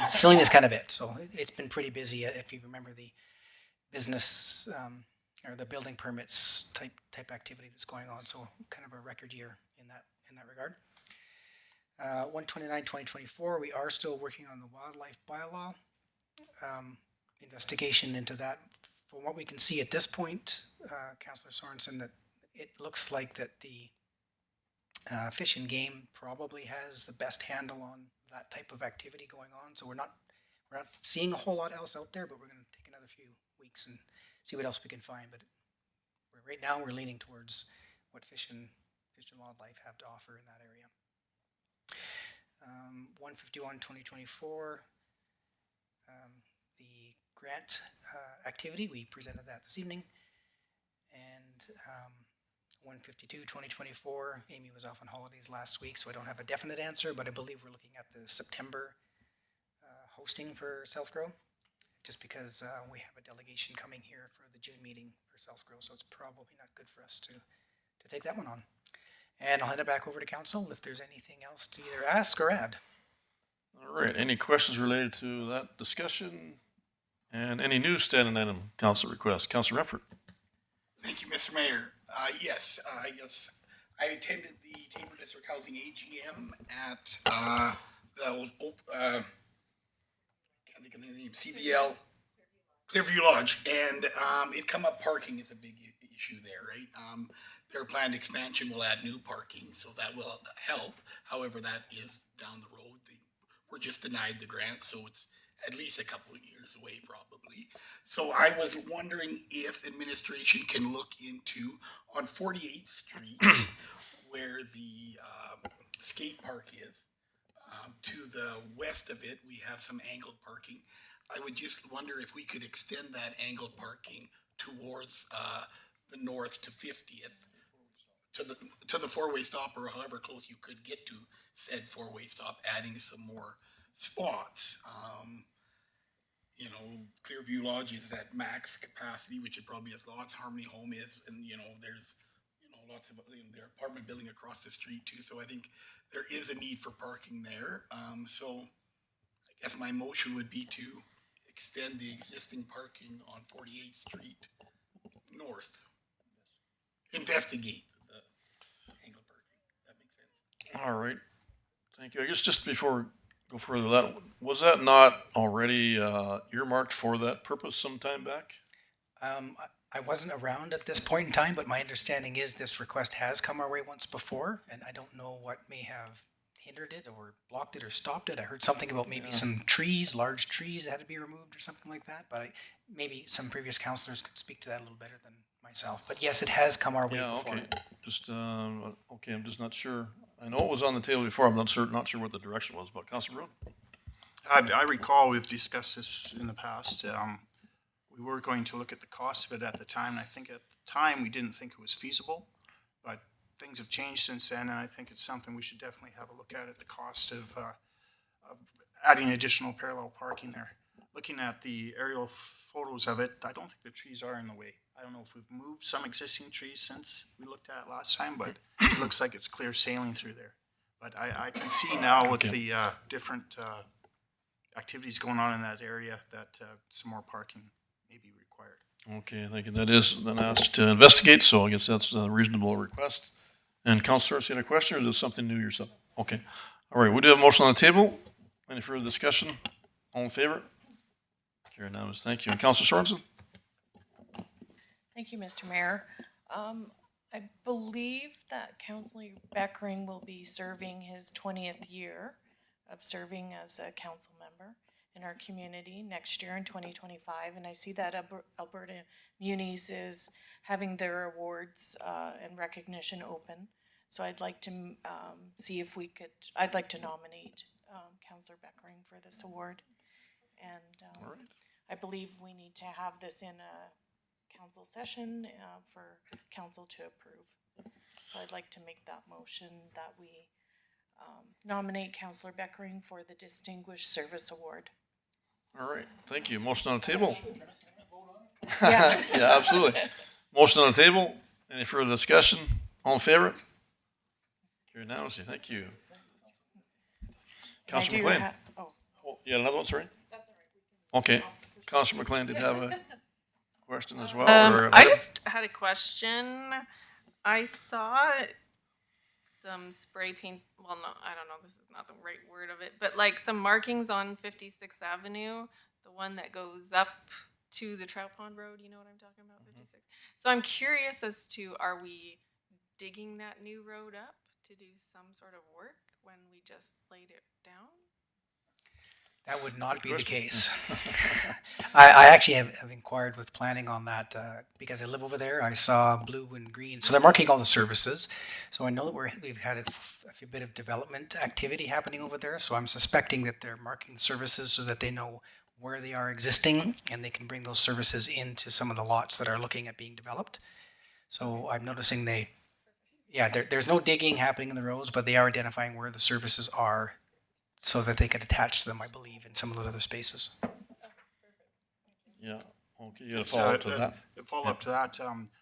ceiling is kind of it. So it's been pretty busy. If you remember the business or the building permits type activity that's going on. So kind of a record year in that regard. 1/29/2024, we are still working on the wildlife bylaw investigation into that. From what we can see at this point, Councillor Sorensen, that it looks like that the Fish and Game probably has the best handle on that type of activity going on. So we're not seeing a whole lot else out there, but we're going to take another few weeks and see what else we can find. But right now we're leaning towards what Fish and Wildlife have to offer in that area. 151/2024, the grant activity, we presented that this evening. And 152/2024, Amy was off on holidays last week, so I don't have a definite answer, but I believe we're looking at the September hosting for South Grow, just because we have a delegation coming here for the June meeting for South Grow, so it's probably not good for us to take that one on. And I'll hand it back over to council if there's anything else to either ask or add. All right, any questions related to that discussion? And any new standing item council requests? Councilor Redford. Thank you, Mr. Mayor. Yes, I guess I attended the Taber District Housing AGM at can't think of the name, CVL, Clearview Lodge, and it come up, parking is a big issue there, right? Their planned expansion will add new parking, so that will help. However, that is down the road. We're just denied the grant, so it's at least a couple of years away probably. So I was wondering if administration can look into on 48th Street where the skate park is. To the west of it, we have some angled parking. I would just wonder if we could extend that angled parking towards the north to 50th, to the four-way stop, or however close you could get to said four-way stop, adding some more spots. You know, Clearview Lodge is at max capacity, which it probably has lots. Harmony Home is, and there's lots of their apartment building across the street too. So I think there is a need for parking there. So I guess my motion would be to extend the existing parking on 48th Street north. Investigate the angle parking. That makes sense. All right, thank you. I guess just before we go further, was that not already earmarked for that purpose some time back? I wasn't around at this point in time, but my understanding is this request has come our way once before, and I don't know what may have hindered it or blocked it or stopped it. I heard something about maybe some trees, large trees that had to be removed or something like that, but maybe some previous councillors could speak to that a little better than myself. But yes, it has come our way before. Okay. Just okay. I'm just not sure. I know it was on the table before. I'm not sure what the direction was. But Councilor Brown. I recall we've discussed this in the past. We were going to look at the cost of it at the time, and I think at the time we didn't think it was feasible, but things have changed since then, and I think it's something we should definitely have a look at the cost of adding additional parallel parking there. Looking at the aerial photos of it, I don't think the trees are in the way. I don't know if we've moved some existing trees since we looked at it last time, but it looks like it's clear sailing through there. But I can see now with the different activities going on in that area that some more parking may be required. Okay, thank you. That is then asked to investigate, so I guess that's a reasonable request. And Councilor, see any question, or is it something new yourself? Okay. All right, we do have a motion on the table. Any further discussion? All in favor? Carried unanimous. Thank you. And Councilor Sorensen? Thank you, Mr. Mayor. I believe that Councilor Beckering will be serving his 20th year of serving as a council member in our community next year in 2025. And I see that Alberta Munis is having their awards and recognition open. So I'd like to see if we could, I'd like to nominate Councilor Beckering for this award. And I believe we need to have this in a council session for council to approve. So I'd like to make that motion that we nominate Councillor Beckering for the Distinguished Service Award. All right, thank you. Motion on the table? Yeah. Yeah, absolutely. Motion on the table. Any further discussion? All in favor? Carried unanimously. Thank you. Councillor I do McLean. oh, Oh, you had another one, sorry? Okay. Councillor McLean did have a question as well. or I another- just had a question. I saw some spray paint, well, no, I don't know, this is not the right word of it, but like some markings on 56th Avenue, the one that goes up to the Trout Pond Road, you know what I'm talking about, 56? So I'm curious as to, are we digging that new road up to do some sort of work when we just laid it down? That would not be the question. case. I actually have inquired with planning on that because I live over there. I saw blue and green. So they're marking all the services. So I know that we've had a few bit of development activity happening over there. So I'm suspecting that they're marking services so that they know where they are existing and they can bring those services into some of the lots that are looking at being developed. So I'm noticing there's no digging happening in the roads, but they are identifying where the services are so that they could attach to them, I believe, in some of those other spaces. Yeah, okay, you got a follow-up to that? Follow-up to that,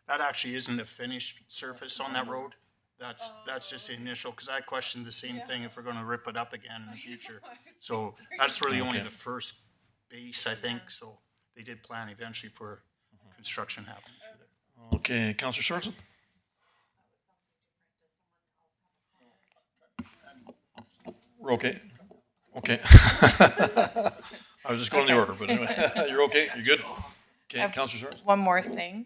that actually isn't a finished surface on that road. That's just the initial, because I questioned the same thing if we're gonna rip it up again in the future. So that's really only Okay. the first base, I think, so they did plan eventually for construction happening through there. Okay, Councillor Sorensen? We're okay? Okay. I was just going in the order, but anyway, you're okay? You're good? Okay, I've- Councillor Sorensen? One more thing.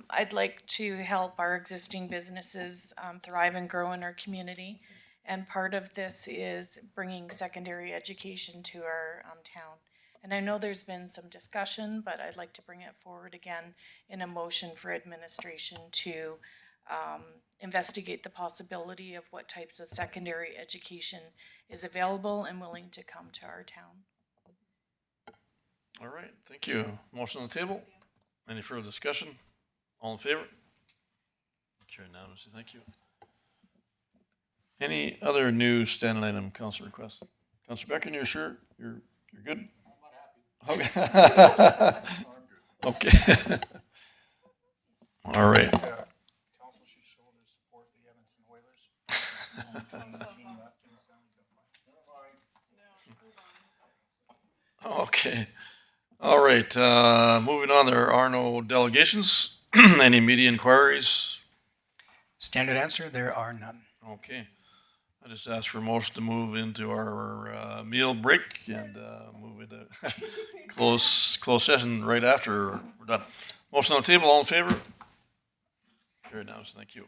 I'd like to help our existing businesses thrive and grow in our community. And part of this is bringing secondary education to our town. And I know there's been some discussion, but I'd like to bring it forward again in a motion for administration to investigate the possibility of what types of secondary education is available and willing to come to our town. All right, thank you. Motion on the table. Any further discussion? All in favor? Carried unanimously. Thank you. Any other new standing item council requests? Councillor Becker, you're sure? You're good? Okay. Okay. All right. Council should show their support the Edmonton Oilers. Only 20 team left in the Stanley Cup. Okay. All right, moving on, there are no delegations. Any media inquiries? Standard answer, there are none. Okay. I just asked for a motion to move into our meal break and move into close session right after we're done. Motion on the table, all in favor? Carried now, thank you.